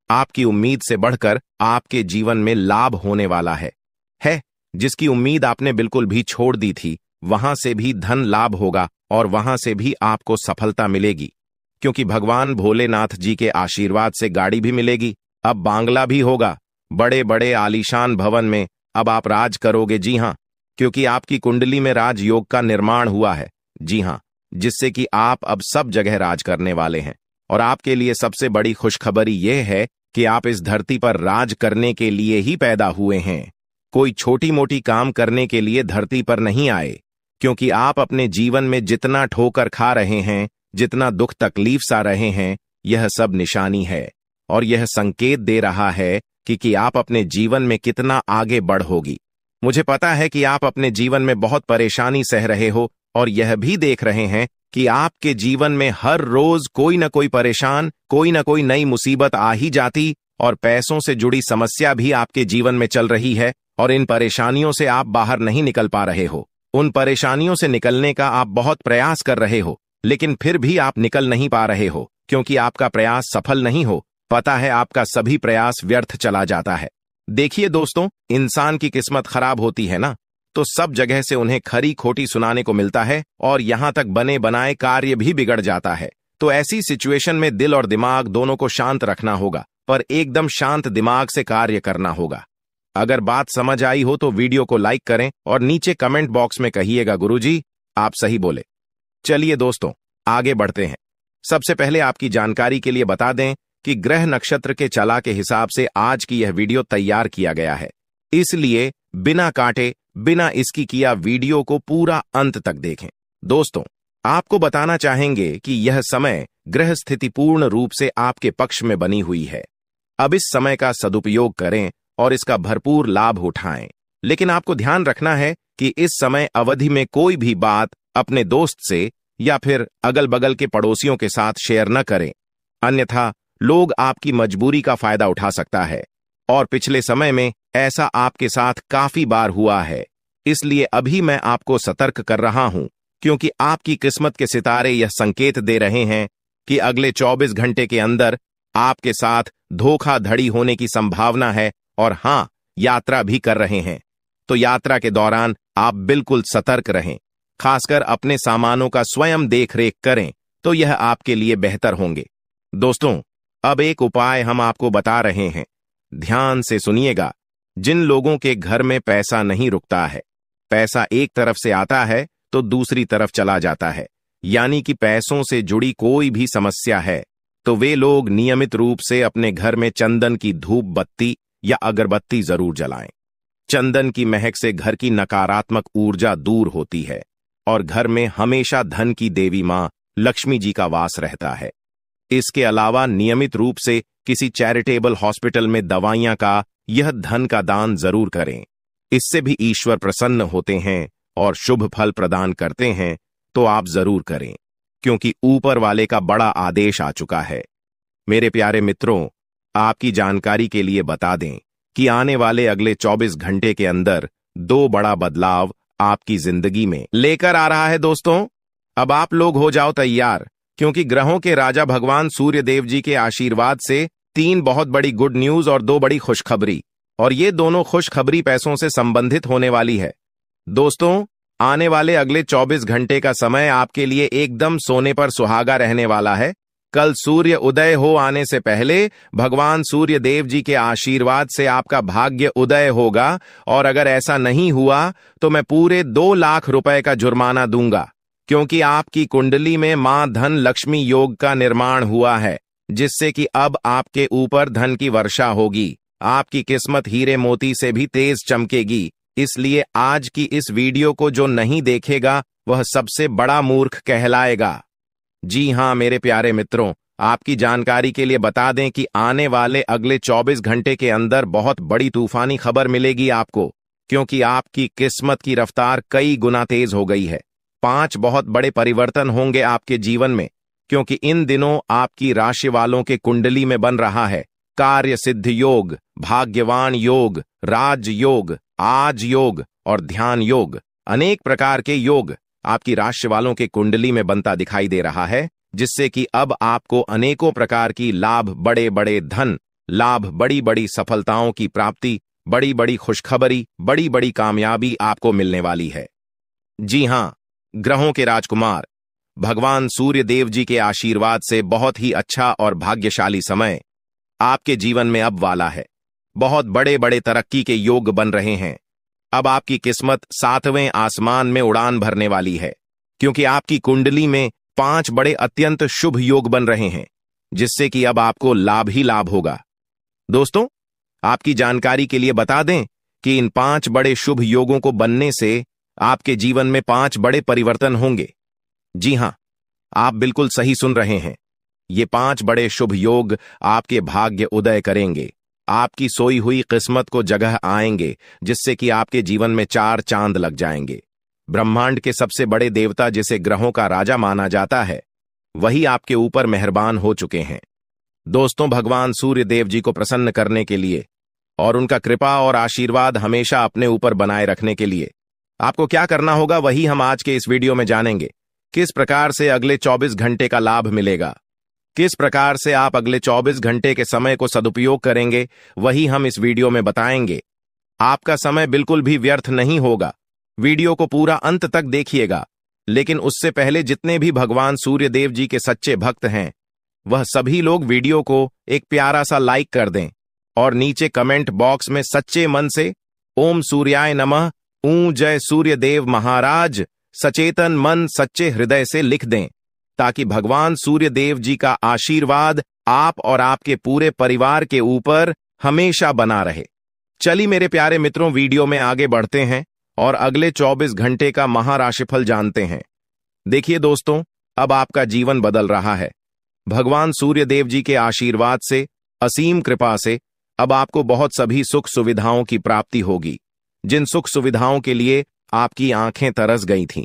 आपकी उम्मीद से बढ़कर आपके जीवन में लाभ होने वाला है। जिसकी उम्मीद आपने बिल्कुल भी छोड़ दी थी, वहां से भी धन लाभ होगा और वहां से भी आपको सफलता मिलेगी, क्योंकि भगवान भोलेनाथ जी के आशीर्वाद से गाड़ी भी मिलेगी, अब बांग्ला भी होगा, बड़े बड़े आलीशान भवन में अब आप राज करोगे। जी हां, क्योंकि आपकी कुंडली में राजयोग का निर्माण हुआ है। जी हां, जिससे कि आप अब सब जगह राज करने वाले हैं। और आपके लिए सबसे बड़ी खुशखबरी यह है कि आप इस धरती पर राज करने के लिए ही पैदा हुए हैं। कोई छोटी मोटी काम करने के लिए धरती पर नहीं आए, क्योंकि आप अपने जीवन में जितना ठोकर खा रहे हैं, जितना दुख तकलीफ सा रहे हैं, यह सब निशानी है और यह संकेत दे रहा है कि आप अपने जीवन में कितना आगे बढ़ोगी। मुझे पता है कि आप अपने जीवन में बहुत परेशानी सह रहे हो और यह भी देख रहे हैं कि आपके जीवन में हर रोज कोई न कोई परेशान, कोई न कोई नई मुसीबत आ ही जाती, और पैसों से जुड़ी समस्या भी आपके जीवन में चल रही है और इन परेशानियों से आप बाहर नहीं निकल पा रहे हो। उन परेशानियों से निकलने का आप बहुत प्रयास कर रहे हो, लेकिन फिर भी आप निकल नहीं पा रहे हो, क्योंकि आपका प्रयास सफल नहीं हो। पता है, आपका सभी प्रयास व्यर्थ चला जाता है। देखिए दोस्तों, इंसान की किस्मत खराब होती है ना, तो सब जगह से उन्हें खरी खोटी सुनाने को मिलता है और यहां तक बने बनाए कार्य भी बिगड़ जाता है। तो ऐसी सिचुएशन में दिल और दिमाग दोनों को शांत रखना होगा, पर एकदम शांत दिमाग से कार्य करना होगा। अगर बात समझ आई हो तो वीडियो को लाइक करें और नीचे कमेंट बॉक्स में कहिएगा गुरुजी आप सही बोले। चलिए दोस्तों, आगे बढ़ते हैं। सबसे पहले आपकी जानकारी के लिए बता दें कि ग्रह नक्षत्र के चला के हिसाब से आज की यह वीडियो तैयार किया गया है, इसलिए बिना काटे बिना इसकी किया वीडियो को पूरा अंत तक देखें। दोस्तों, आपको बताना चाहेंगे कि यह समय ग्रह स्थिति पूर्ण रूप से आपके पक्ष में बनी हुई है। अब इस समय का सदुपयोग करें और इसका भरपूर लाभ उठाएं। लेकिन आपको ध्यान रखना है कि इस समय अवधि में कोई भी बात अपने दोस्त से या फिर अगल बगल के पड़ोसियों के साथ शेयर न करें, अन्यथा लोग आपकी मजबूरी का फायदा उठा सकता है। और पिछले समय में ऐसा आपके साथ काफी बार हुआ है, इसलिए अभी मैं आपको सतर्क कर रहा हूं, क्योंकि आपकी किस्मत के सितारे यह संकेत दे रहे हैं कि अगले 24 घंटे के अंदर आपके साथ धोखाधड़ी होने की संभावना है। और हां, यात्रा भी कर रहे हैं, तो यात्रा के दौरान आप बिल्कुल सतर्क रहें। खासकर अपने सामानों का स्वयं देख रेख करें, तो यह आपके लिए बेहतर होंगे। दोस्तों, अब एक उपाय हम आपको बता रहे हैं, ध्यान से सुनिएगा। जिन लोगों के घर में पैसा नहीं रुकता है, पैसा एक तरफ से आता है तो दूसरी तरफ चला जाता है, यानी कि पैसों से जुड़ी कोई भी समस्या है, तो वे लोग नियमित रूप से अपने घर में चंदन की धूप बत्ती या अगरबत्ती जरूर जलाएं। चंदन की महक से घर की नकारात्मक ऊर्जा दूर होती है और घर में हमेशा धन की देवी मां लक्ष्मी जी का वास रहता है। इसके अलावा नियमित रूप से किसी चैरिटेबल हॉस्पिटल में दवाइयां का यह धन का दान जरूर करें। इससे भी ईश्वर प्रसन्न होते हैं और शुभ फल प्रदान करते हैं, तो आप जरूर करें, क्योंकि ऊपर वाले का बड़ा आदेश आ चुका है। मेरे प्यारे मित्रों, आपकी जानकारी के लिए बता दें कि आने वाले अगले 24 घंटे के अंदर 2 बड़ा बदलाव आपकी जिंदगी में लेकर आ रहा है। दोस्तों, अब आप लोग हो जाओ तैयार, क्योंकि ग्रहों के राजा भगवान सूर्य देव जी के आशीर्वाद से 3 बहुत बड़ी गुड न्यूज और 2 बड़ी खुशखबरी, और ये दोनों खुशखबरी पैसों से संबंधित होने वाली है। दोस्तों, आने वाले अगले 24 घंटे का समय आपके लिए एकदम सोने पर सुहागा रहने वाला है। कल सूर्य उदय हो आने से पहले भगवान सूर्य देव जी के आशीर्वाद से आपका भाग्य उदय होगा, और अगर ऐसा नहीं हुआ तो मैं पूरे 2 लाख रुपए का जुर्माना दूंगा, क्योंकि आपकी कुंडली में मां धन लक्ष्मी योग का निर्माण हुआ है, जिससे कि अब आपके ऊपर धन की वर्षा होगी। आपकी किस्मत हीरे मोती से भी तेज चमकेगी। इसलिए आज की इस वीडियो को जो नहीं देखेगा वह सबसे बड़ा मूर्ख कहलाएगा। जी हां मेरे प्यारे मित्रों, आपकी जानकारी के लिए बता दें कि आने वाले अगले 24 घंटे के अंदर बहुत बड़ी तूफानी खबर मिलेगी आपको, क्योंकि आपकी किस्मत की रफ्तार कई गुना तेज हो गई है। 5 बहुत बड़े परिवर्तन होंगे आपके जीवन में, क्योंकि इन दिनों आपकी राशि वालों के कुंडली में बन रहा है कार्य सिद्ध योग, भाग्यवान योग, राज योग, आज योग और ध्यान योग। अनेक प्रकार के योग आपकी राशि वालों के कुंडली में बनता दिखाई दे रहा है, जिससे कि अब आपको अनेकों प्रकार की लाभ, बड़े बड़े धन लाभ, बड़ी बड़ी सफलताओं की प्राप्ति, बड़ी बड़ी खुशखबरी, बड़ी बड़ी कामयाबी आपको मिलने वाली है। जी हां, ग्रहों के राजकुमार भगवान सूर्य देव जी के आशीर्वाद से बहुत ही अच्छा और भाग्यशाली समय आपके जीवन में अब वाला है। बहुत बड़े बड़े तरक्की के योग बन रहे हैं। अब आपकी किस्मत 7वें आसमान में उड़ान भरने वाली है, क्योंकि आपकी कुंडली में 5 बड़े अत्यंत शुभ योग बन रहे हैं, जिससे कि अब आपको लाभ ही लाभ होगा। दोस्तों, आपकी जानकारी के लिए बता दें कि इन 5 बड़े शुभ योगों को बनने से आपके जीवन में 5 बड़े परिवर्तन होंगे। जी हां, आप बिल्कुल सही सुन रहे हैं। ये 5 बड़े शुभ योग आपके भाग्य उदय करेंगे, आपकी सोई हुई किस्मत को जगह आएंगे, जिससे कि आपके जीवन में 4 चांद लग जाएंगे। ब्रह्मांड के सबसे बड़े देवता, जिसे ग्रहों का राजा माना जाता है, वही आपके ऊपर मेहरबान हो चुके हैं। दोस्तों, भगवान सूर्य देव जी को प्रसन्न करने के लिए और उनका कृपा और आशीर्वाद हमेशा अपने ऊपर बनाए रखने के लिए आपको क्या करना होगा, वही हम आज के इस वीडियो में जानेंगे। किस प्रकार से अगले 24 घंटे का लाभ मिलेगा, किस प्रकार से आप अगले 24 घंटे के समय को सदुपयोग करेंगे, वही हम इस वीडियो में बताएंगे। आपका समय बिल्कुल भी व्यर्थ नहीं होगा। वीडियो को पूरा अंत तक देखिएगा, लेकिन उससे पहले जितने भी भगवान सूर्य देव जी के सच्चे भक्त हैं, वह सभी लोग वीडियो को एक प्यारा सा लाइक कर दें और नीचे कमेंट बॉक्स में सच्चे मन से ओम सूर्याय नमः, जय सूर्य देव महाराज, सचेतन मन सच्चे हृदय से लिख दें, ताकि भगवान सूर्य देव जी का आशीर्वाद आप और आपके पूरे परिवार के ऊपर हमेशा बना रहे। चलिए मेरे प्यारे मित्रों, वीडियो में आगे बढ़ते हैं और अगले 24 घंटे का महाराशिफल जानते हैं। देखिए दोस्तों, अब आपका जीवन बदल रहा है। भगवान सूर्य देव जी के आशीर्वाद से, असीम कृपा से अब आपको बहुत सभी सुख सुविधाओं की प्राप्ति होगी। जिन सुख सुविधाओं के लिए आपकी आंखें तरस गई थीं,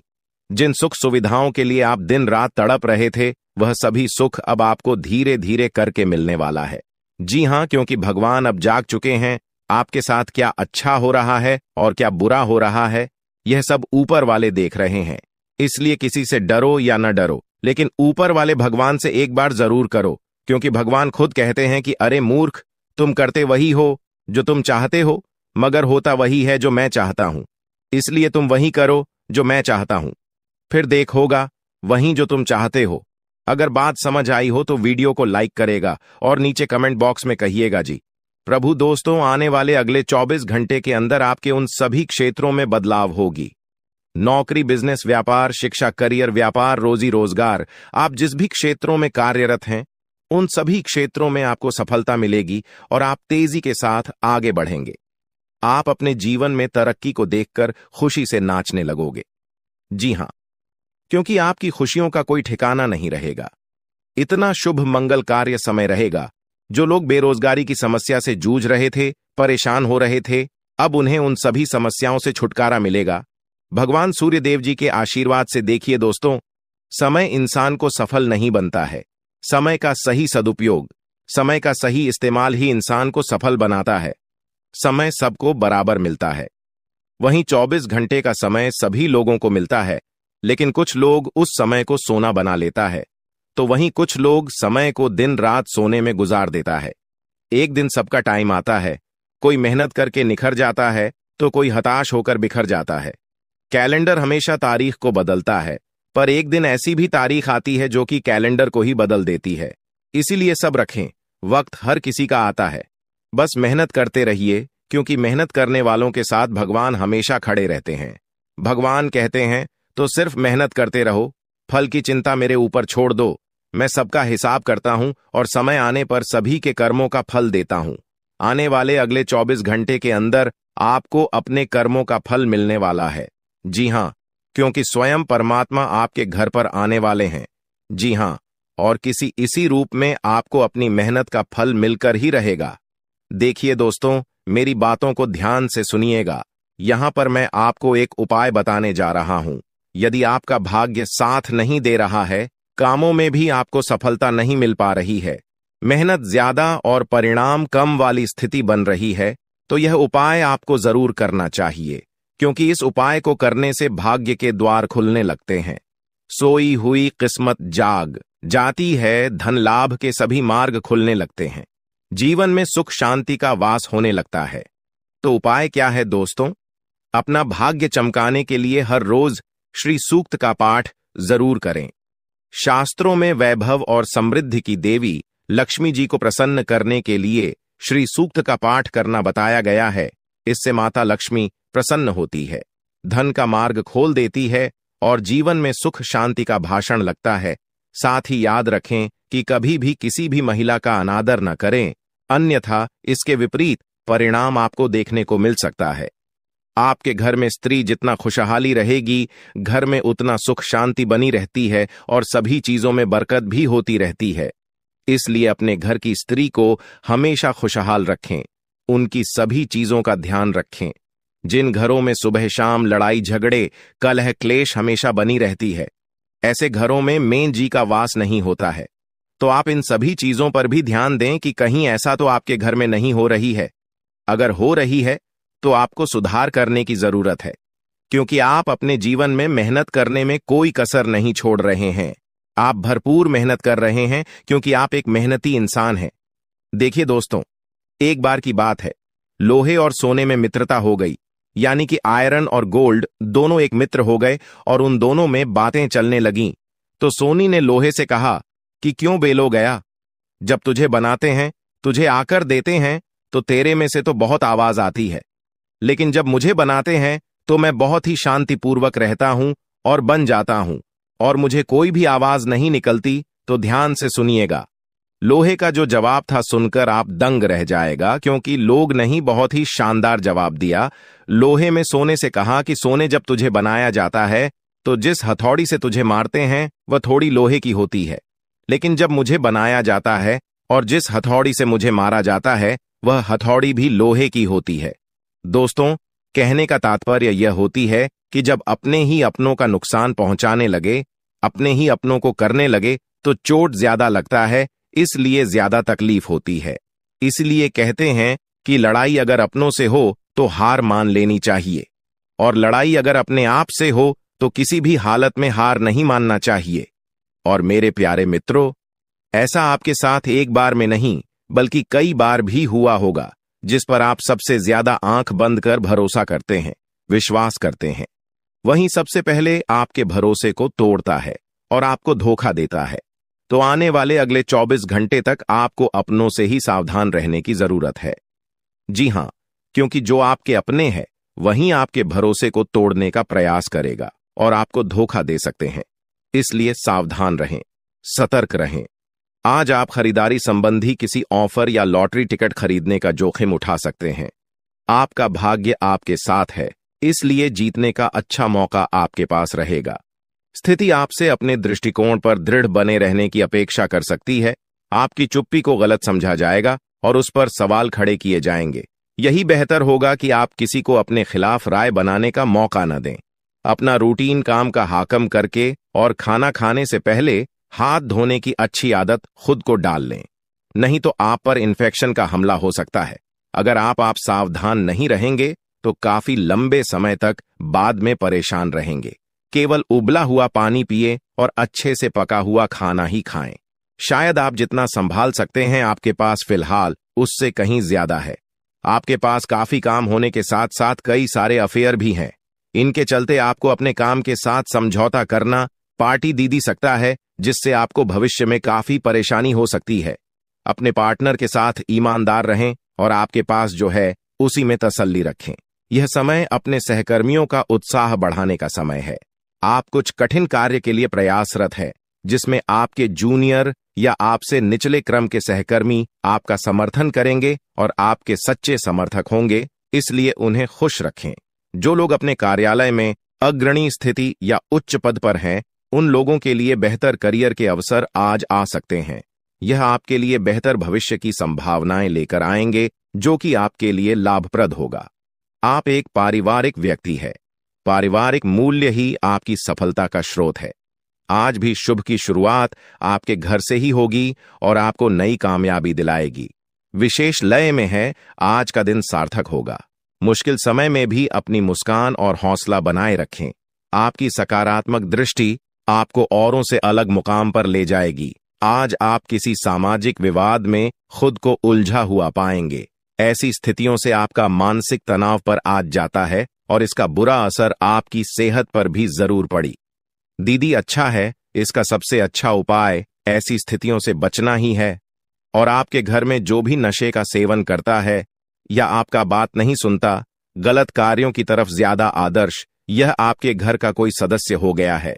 जिन सुख सुविधाओं के लिए आप दिन रात तड़प रहे थे, वह सभी सुख अब आपको धीरे धीरे करके मिलने वाला है। जी हां, क्योंकि भगवान अब जाग चुके हैं। आपके साथ क्या अच्छा हो रहा है और क्या बुरा हो रहा है, यह सब ऊपर वाले देख रहे हैं। इसलिए किसी से डरो या न डरो, लेकिन ऊपर वाले भगवान से एक बार जरूर करो, क्योंकि भगवान खुद कहते हैं कि अरे मूर्ख, तुम करते वही हो जो तुम चाहते हो, मगर होता वही है जो मैं चाहता हूं। इसलिए तुम वही करो जो मैं चाहता हूं, फिर देख होगा वही जो तुम चाहते हो। अगर बात समझ आई हो तो वीडियो को लाइक करेगा और नीचे कमेंट बॉक्स में कहिएगा जी। प्रभु दोस्तों, आने वाले अगले 24 घंटे के अंदर आपके उन सभी क्षेत्रों में बदलाव होगी। नौकरी, बिजनेस, व्यापार, शिक्षा, करियर, व्यापार, रोजी रोजगार, आप जिस भी क्षेत्रों में कार्यरत हैं, उन सभी क्षेत्रों में आपको सफलता मिलेगी और आप तेजी के साथ आगे बढ़ेंगे। आप अपने जीवन में तरक्की को देखकर खुशी से नाचने लगोगे। जी हां, क्योंकि आपकी खुशियों का कोई ठिकाना नहीं रहेगा। इतना शुभ मंगल कार्य समय रहेगा। जो लोग बेरोजगारी की समस्या से जूझ रहे थे, परेशान हो रहे थे, अब उन्हें उन सभी समस्याओं से छुटकारा मिलेगा। भगवान सूर्य देव जी के आशीर्वाद से देखिए दोस्तों, समय इंसान को सफल नहीं बनता है। समय का सही सदुपयोग, समय का सही इस्तेमाल ही इंसान को सफल बनाता है। समय सबको बराबर मिलता है। वहीं 24 घंटे का समय सभी लोगों को मिलता है, लेकिन कुछ लोग उस समय को सोना बना लेता है, तो वहीं कुछ लोग समय को दिन रात सोने में गुजार देता है। एक दिन सबका टाइम आता है, कोई मेहनत करके निखर जाता है तो कोई हताश होकर बिखर जाता है। कैलेंडर हमेशा तारीख को बदलता है, पर एक दिन ऐसी भी तारीख आती है जो कि कैलेंडर को ही बदल देती है। इसीलिए सब रखें, वक्त हर किसी का आता है। बस मेहनत करते रहिए, क्योंकि मेहनत करने वालों के साथ भगवान हमेशा खड़े रहते हैं। भगवान कहते हैं तो सिर्फ मेहनत करते रहो, फल की चिंता मेरे ऊपर छोड़ दो। मैं सबका हिसाब करता हूं और समय आने पर सभी के कर्मों का फल देता हूं। आने वाले अगले 24 घंटे के अंदर आपको अपने कर्मों का फल मिलने वाला है। जी हां, क्योंकि स्वयं परमात्मा आपके घर पर आने वाले हैं। जी हां, और किसी इसी रूप में आपको अपनी मेहनत का फल मिलकर ही रहेगा। देखिए दोस्तों, मेरी बातों को ध्यान से सुनिएगा। यहां पर मैं आपको एक उपाय बताने जा रहा हूं। यदि आपका भाग्य साथ नहीं दे रहा है, कामों में भी आपको सफलता नहीं मिल पा रही है, मेहनत ज्यादा और परिणाम कम वाली स्थिति बन रही है, तो यह उपाय आपको जरूर करना चाहिए, क्योंकि इस उपाय को करने से भाग्य के द्वार खुलने लगते हैं। सोई हुई किस्मत जाग जाती है, धन लाभ के सभी मार्ग खुलने लगते हैं, जीवन में सुख शांति का वास होने लगता है। तो उपाय क्या है दोस्तों? अपना भाग्य चमकाने के लिए हर रोज श्री सूक्त का पाठ जरूर करें। शास्त्रों में वैभव और समृद्धि की देवी लक्ष्मी जी को प्रसन्न करने के लिए श्री सूक्त का पाठ करना बताया गया है। इससे माता लक्ष्मी प्रसन्न होती है, धन का मार्ग खोल देती है और जीवन में सुख शांति का भाषण लगता है। साथ ही याद रखें कि कभी भी किसी भी महिला का अनादर न करें, अन्यथा इसके विपरीत परिणाम आपको देखने को मिल सकता है। आपके घर में स्त्री जितना खुशहाली रहेगी, घर में उतना सुख शांति बनी रहती है और सभी चीजों में बरकत भी होती रहती है। इसलिए अपने घर की स्त्री को हमेशा खुशहाल रखें, उनकी सभी चीजों का ध्यान रखें। जिन घरों में सुबह शाम लड़ाई झगड़े कलह क्लेश हमेशा बनी रहती है, ऐसे घरों में मेन जी का वास नहीं होता है। तो आप इन सभी चीजों पर भी ध्यान दें कि कहीं ऐसा तो आपके घर में नहीं हो रही है। अगर हो रही है तो आपको सुधार करने की जरूरत है, क्योंकि आप अपने जीवन में मेहनत करने में कोई कसर नहीं छोड़ रहे हैं। आप भरपूर मेहनत कर रहे हैं, क्योंकि आप एक मेहनती इंसान हैं। देखिए दोस्तों, एक बार की बात है, लोहे और सोने में मित्रता हो गई, यानी कि आयरन और गोल्ड दोनों एक मित्र हो गए और उन दोनों में बातें चलने लगीं। तो सोनी ने लोहे से कहा कि क्यों बेलो गया, जब तुझे बनाते हैं, तुझे आकर देते हैं, तो तेरे में से तो बहुत आवाज आती है, लेकिन जब मुझे बनाते हैं तो मैं बहुत ही शांतिपूर्वक रहता हूं और बन जाता हूं, और मुझे कोई भी आवाज नहीं निकलती। तो ध्यान से सुनिएगा। लोहे का जो जवाब था सुनकर आप दंग रह जाएगा, क्योंकि लोग नहीं बहुत ही शानदार जवाब दिया। लोहे में सोने से कहा कि सोने, जब तुझे बनाया जाता है तो जिस हथौड़ी से तुझे मारते हैं वह थोड़ी लोहे की होती है, लेकिन जब मुझे बनाया जाता है और जिस हथौड़ी से मुझे मारा जाता है वह हथौड़ी भी लोहे की होती है। दोस्तों, कहने का तात्पर्य यह होती है कि जब अपने ही अपनों का नुकसान पहुंचाने लगे, अपने ही अपनों को करने लगे, तो चोट ज्यादा लगता है, इसलिए ज्यादा तकलीफ होती है। इसलिए कहते हैं कि लड़ाई अगर अपनों से हो तो हार मान लेनी चाहिए, और लड़ाई अगर अपने आप से हो तो किसी भी हालत में हार नहीं मानना चाहिए। और मेरे प्यारे मित्रों, ऐसा आपके साथ एक बार में नहीं बल्कि कई बार भी हुआ होगा, जिस पर आप सबसे ज्यादा आंख बंद कर भरोसा करते हैं, विश्वास करते हैं। वहीं सबसे पहले आपके भरोसे को तोड़ता है और आपको धोखा देता है। तो आने वाले अगले 24 घंटे तक आपको अपनों से ही सावधान रहने की जरूरत है। जी हां, क्योंकि जो आपके अपने हैं वहीं आपके भरोसे को तोड़ने का प्रयास करेगा और आपको धोखा दे सकते हैं। इसलिए सावधान रहें, सतर्क रहें। आज आप खरीदारी संबंधी किसी ऑफर या लॉटरी टिकट खरीदने का जोखिम उठा सकते हैं। आपका भाग्य आपके साथ है, इसलिए जीतने का अच्छा मौका आपके पास रहेगा। स्थिति आपसे अपने दृष्टिकोण पर दृढ़ बने रहने की अपेक्षा कर सकती है। आपकी चुप्पी को गलत समझा जाएगा और उस पर सवाल खड़े किए जाएंगे। यही बेहतर होगा कि आप किसी को अपने खिलाफ राय बनाने का मौका न दें। अपना रूटीन काम का हाकम करके और खाना खाने से पहले हाथ धोने की अच्छी आदत खुद को डाल लें, नहीं तो आप पर इन्फेक्शन का हमला हो सकता है। अगर आप सावधान नहीं रहेंगे तो काफी लंबे समय तक बाद में परेशान रहेंगे। केवल उबला हुआ पानी पिए और अच्छे से पका हुआ खाना ही खाएं। शायद आप जितना संभाल सकते हैं आपके पास फिलहाल उससे कहीं ज्यादा है। आपके पास काफी काम होने के साथ साथ कई सारे अफेयर भी हैं। इनके चलते आपको अपने काम के साथ समझौता करना पार्टी दी सकता है, जिससे आपको भविष्य में काफी परेशानी हो सकती है। अपने पार्टनर के साथ ईमानदार रहें और आपके पास जो है उसी में तसल्ली रखें। यह समय अपने सहकर्मियों का उत्साह बढ़ाने का समय है। आप कुछ कठिन कार्य के लिए प्रयासरत है, जिसमें आपके जूनियर या आपसे निचले क्रम के सहकर्मी आपका समर्थन करेंगे और आपके सच्चे समर्थक होंगे, इसलिए उन्हें खुश रखें। जो लोग अपने कार्यालय में अग्रणी स्थिति या उच्च पद पर हैं, उन लोगों के लिए बेहतर करियर के अवसर आज आ सकते हैं। यह आपके लिए बेहतर भविष्य की संभावनाएं लेकर आएंगे, जो कि आपके लिए लाभप्रद होगा। आप एक पारिवारिक व्यक्ति है। पारिवारिक मूल्य ही आपकी सफलता का स्रोत है। आज भी शुभ की शुरुआत आपके घर से ही होगी और आपको नई कामयाबी दिलाएगी। विशेष लय में है, आज का दिन सार्थक होगा। मुश्किल समय में भी अपनी मुस्कान और हौसला बनाए रखें। आपकी सकारात्मक दृष्टि आपको औरों से अलग मुकाम पर ले जाएगी। आज आप किसी सामाजिक विवाद में खुद को उलझा हुआ पाएंगे। ऐसी स्थितियों से आपका मानसिक तनाव पर आज जाता है और इसका बुरा असर आपकी सेहत पर भी जरूर पड़ी। दीदी अच्छा है, इसका सबसे अच्छा उपाय ऐसी स्थितियों से बचना ही है। और आपके घर में जो भी नशे का सेवन करता है या आपका बात नहीं सुनता, गलत कार्यों की तरफ ज्यादा आदर्श, यह आपके घर का कोई सदस्य हो गया है।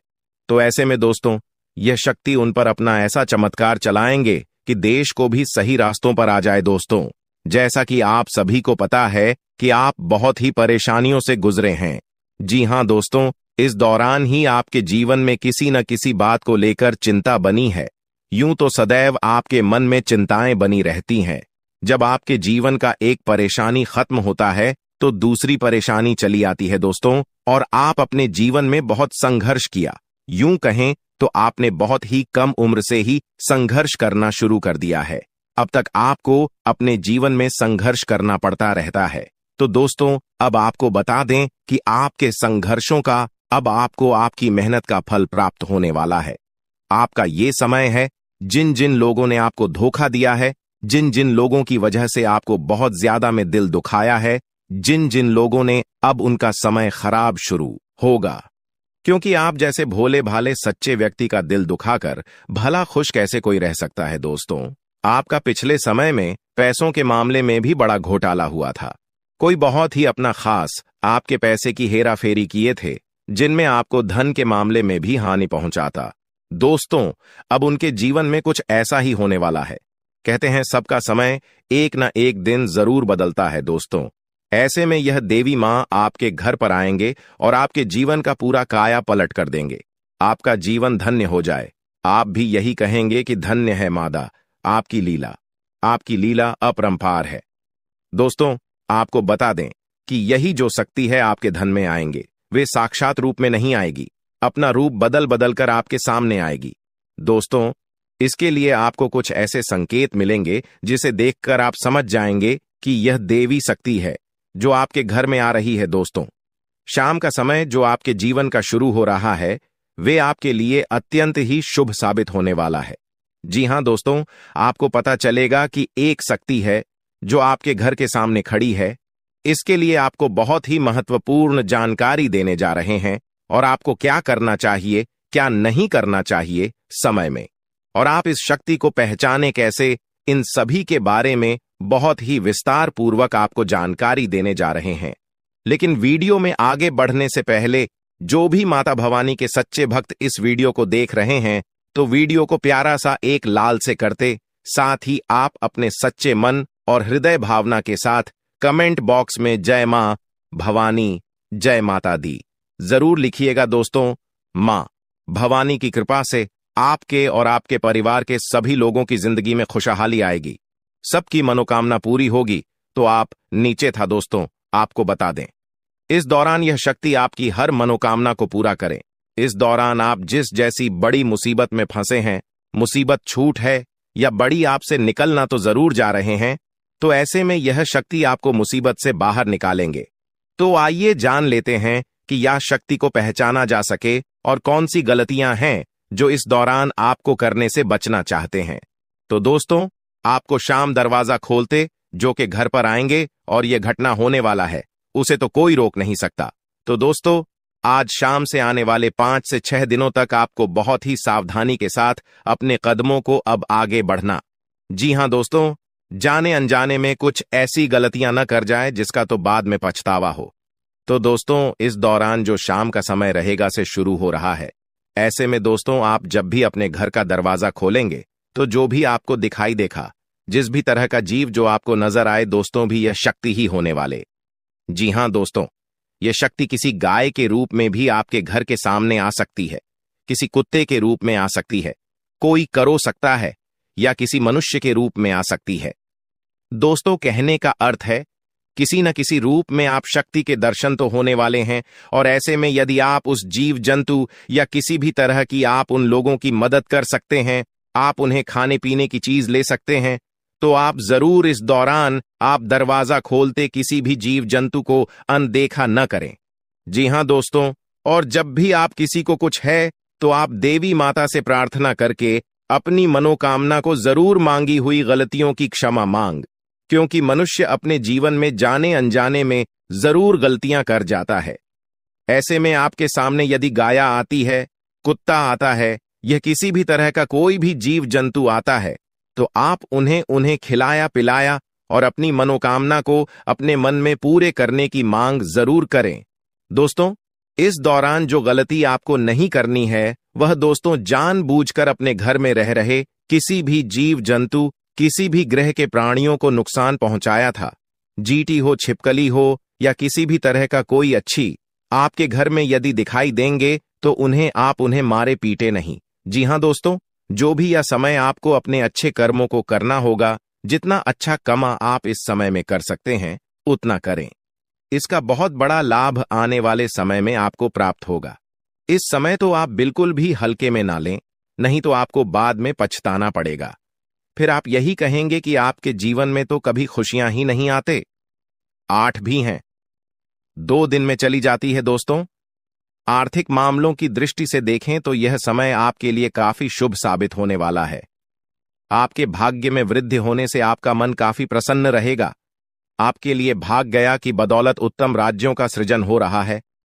तो ऐसे में दोस्तों, यह शक्ति उन पर अपना ऐसा चमत्कार चलाएंगे कि देश को भी सही रास्तों पर आ जाए। दोस्तों, जैसा कि आप सभी को पता है कि आप बहुत ही परेशानियों से गुजरे हैं। जी हां दोस्तों, इस दौरान ही आपके जीवन में किसी न किसी बात को लेकर चिंता बनी है। यूं तो सदैव आपके मन में चिंताएं बनी रहती हैं। जब आपके जीवन का एक परेशानी खत्म होता है तो दूसरी परेशानी चली आती है दोस्तों, और आप अपने जीवन में बहुत संघर्ष किया। यूं कहें तो आपने बहुत ही कम उम्र से ही संघर्ष करना शुरू कर दिया है। अब तक आपको अपने जीवन में संघर्ष करना पड़ता रहता है। तो दोस्तों, अब आपको बता दें कि आपके संघर्षों का अब आपको आपकी मेहनत का फल प्राप्त होने वाला है। आपका ये समय है, जिन जिन लोगों ने आपको धोखा दिया है, जिन जिन लोगों की वजह से आपको बहुत ज्यादा में दिल दुखाया है, जिन जिन लोगों ने, अब उनका समय खराब शुरू होगा। क्योंकि आप जैसे भोले भाले सच्चे व्यक्ति का दिल दुखाकर भला खुश कैसे कोई रह सकता है। दोस्तों, आपका पिछले समय में पैसों के मामले में भी बड़ा घोटाला हुआ था। कोई बहुत ही अपना खास आपके पैसे की हेराफेरी किए थे, जिनमें आपको धन के मामले में भी हानि पहुंचाता। दोस्तों, अब उनके जीवन में कुछ ऐसा ही होने वाला है। कहते हैं सबका समय एक न एक दिन जरूर बदलता है। दोस्तों, ऐसे में यह देवी मां आपके घर पर आएंगे और आपके जीवन का पूरा काया पलट कर देंगे। आपका जीवन धन्य हो जाए। आप भी यही कहेंगे कि धन्य है मादा, आपकी लीला अपरंपार है। दोस्तों, आपको बता दें कि यही जो शक्ति है आपके धन में आएंगे, वे साक्षात रूप में नहीं आएगी, अपना रूप बदल बदल कर आपके सामने आएगी। दोस्तों, इसके लिए आपको कुछ ऐसे संकेत मिलेंगे जिसे देखकर आप समझ जाएंगे कि यह देवी शक्ति है जो आपके घर में आ रही है। दोस्तों, शाम का समय जो आपके जीवन का शुरू हो रहा है, वे आपके लिए अत्यंत ही शुभ साबित होने वाला है। जी हां दोस्तों, आपको पता चलेगा कि एक शक्ति है जो आपके घर के सामने खड़ी है। इसके लिए आपको बहुत ही महत्वपूर्ण जानकारी देने जा रहे हैं और आपको क्या करना चाहिए, क्या नहीं करना चाहिए समय में, और आप इस शक्ति को पहचाने कैसे, इन सभी के बारे में बहुत ही विस्तार पूर्वक आपको जानकारी देने जा रहे हैं। लेकिन वीडियो में आगे बढ़ने से पहले जो भी माता भवानी के सच्चे भक्त इस वीडियो को देख रहे हैं, तो वीडियो को प्यारा सा एक लाल से करते, साथ ही आप अपने सच्चे मन और हृदय भावना के साथ कमेंट बॉक्स में जय मां भवानी, जय माता दी जरूर लिखिएगा। दोस्तों, मां भवानी की कृपा से आपके और आपके परिवार के सभी लोगों की जिंदगी में खुशहाली आएगी, सबकी मनोकामना पूरी होगी। तो आप नीचे था दोस्तों, आपको बता दें, इस दौरान यह शक्ति आपकी हर मनोकामना को पूरा करे। इस दौरान आप जिस जैसी बड़ी मुसीबत में फंसे हैं, मुसीबत छूट है या बड़ी आपसे निकलना तो जरूर जा रहे हैं, तो ऐसे में यह शक्ति आपको मुसीबत से बाहर निकालेंगे। तो आइए जान लेते हैं कि यह शक्ति को पहचाना जा सके और कौन सी गलतियां हैं जो इस दौरान आपको करने से बचना चाहते हैं। तो दोस्तों, आपको शाम दरवाजा खोलते जो कि घर पर आएंगे और यह घटना होने वाला है, उसे तो कोई रोक नहीं सकता। तो दोस्तों, आज शाम से आने वाले 5 से 6 दिनों तक आपको बहुत ही सावधानी के साथ अपने कदमों को अब आगे बढ़ना। जी हां दोस्तों, जाने अनजाने में कुछ ऐसी गलतियां न कर जाए जिसका तो बाद में पछतावा हो। तो दोस्तों, इस दौरान जो शाम का समय रहेगा से शुरू हो रहा है, ऐसे में दोस्तों आप जब भी अपने घर का दरवाजा खोलेंगे तो जो भी आपको दिखाई देखा, जिस भी तरह का जीव जो आपको नजर आए दोस्तों, भी यह शक्ति ही होने वाले। जी हां दोस्तों, यह शक्ति किसी गाय के रूप में भी आपके घर के सामने आ सकती है, किसी कुत्ते के रूप में आ सकती है, कोई करो सकता है, या किसी मनुष्य के रूप में आ सकती है। दोस्तों, कहने का अर्थ है किसी न किसी रूप में आप शक्ति के दर्शन तो होने वाले हैं, और ऐसे में यदि आप उस जीव जंतु या किसी भी तरह की आप उन लोगों की मदद कर सकते हैं, आप उन्हें खाने पीने की चीज ले सकते हैं, तो आप जरूर इस दौरान आप दरवाजा खोलते किसी भी जीव जंतु को अनदेखा न करें। जी हां दोस्तों, और जब भी आप किसी को कुछ है तो आप देवी माता से प्रार्थना करके अपनी मनोकामना को जरूर मांगी हुई गलतियों की क्षमा मांग, क्योंकि मनुष्य अपने जीवन में जाने अनजाने में जरूर गलतियां कर जाता है। ऐसे में आपके सामने यदि गाया आती है, कुत्ता आता है, यह किसी भी तरह का कोई भी जीव जंतु आता है, तो आप उन्हें खिलाया पिलाया और अपनी मनोकामना को अपने मन में पूरे करने की मांग जरूर करें। दोस्तों, इस दौरान जो गलती आपको नहीं करनी है वह दोस्तों जानबूझकर अपने घर में रह रहे किसी भी जीव जंतु, किसी भी ग्रह के प्राणियों को नुकसान पहुंचाया था। जीटी हो, छिपकली हो या किसी भी तरह का कोई अच्छी आपके घर में यदि दिखाई देंगे तो आप उन्हें मारे पीटे नहीं। जी हां दोस्तों, जो भी यह समय आपको अपने अच्छे कर्मों को करना होगा, जितना अच्छा कमा आप इस समय में कर सकते हैं उतना करें। इसका बहुत बड़ा लाभ आने वाले समय में आपको प्राप्त होगा। इस समय तो आप बिल्कुल भी हल्के में ना लें, नहीं तो आपको बाद में पछताना पड़ेगा। फिर आप यही कहेंगे कि आपके जीवन में तो कभी खुशियां ही नहीं आते। 8 भी हैं, 2 दिन में चली जाती है। दोस्तों, आर्थिक मामलों की दृष्टि से देखें तो यह समय आपके लिए काफी शुभ साबित होने वाला है। आपके भाग्य में वृद्धि होने से आपका मन काफी प्रसन्न रहेगा। आपके लिए भाग गया कि बदौलत उत्तम राज्यों का सृजन हो रहा है।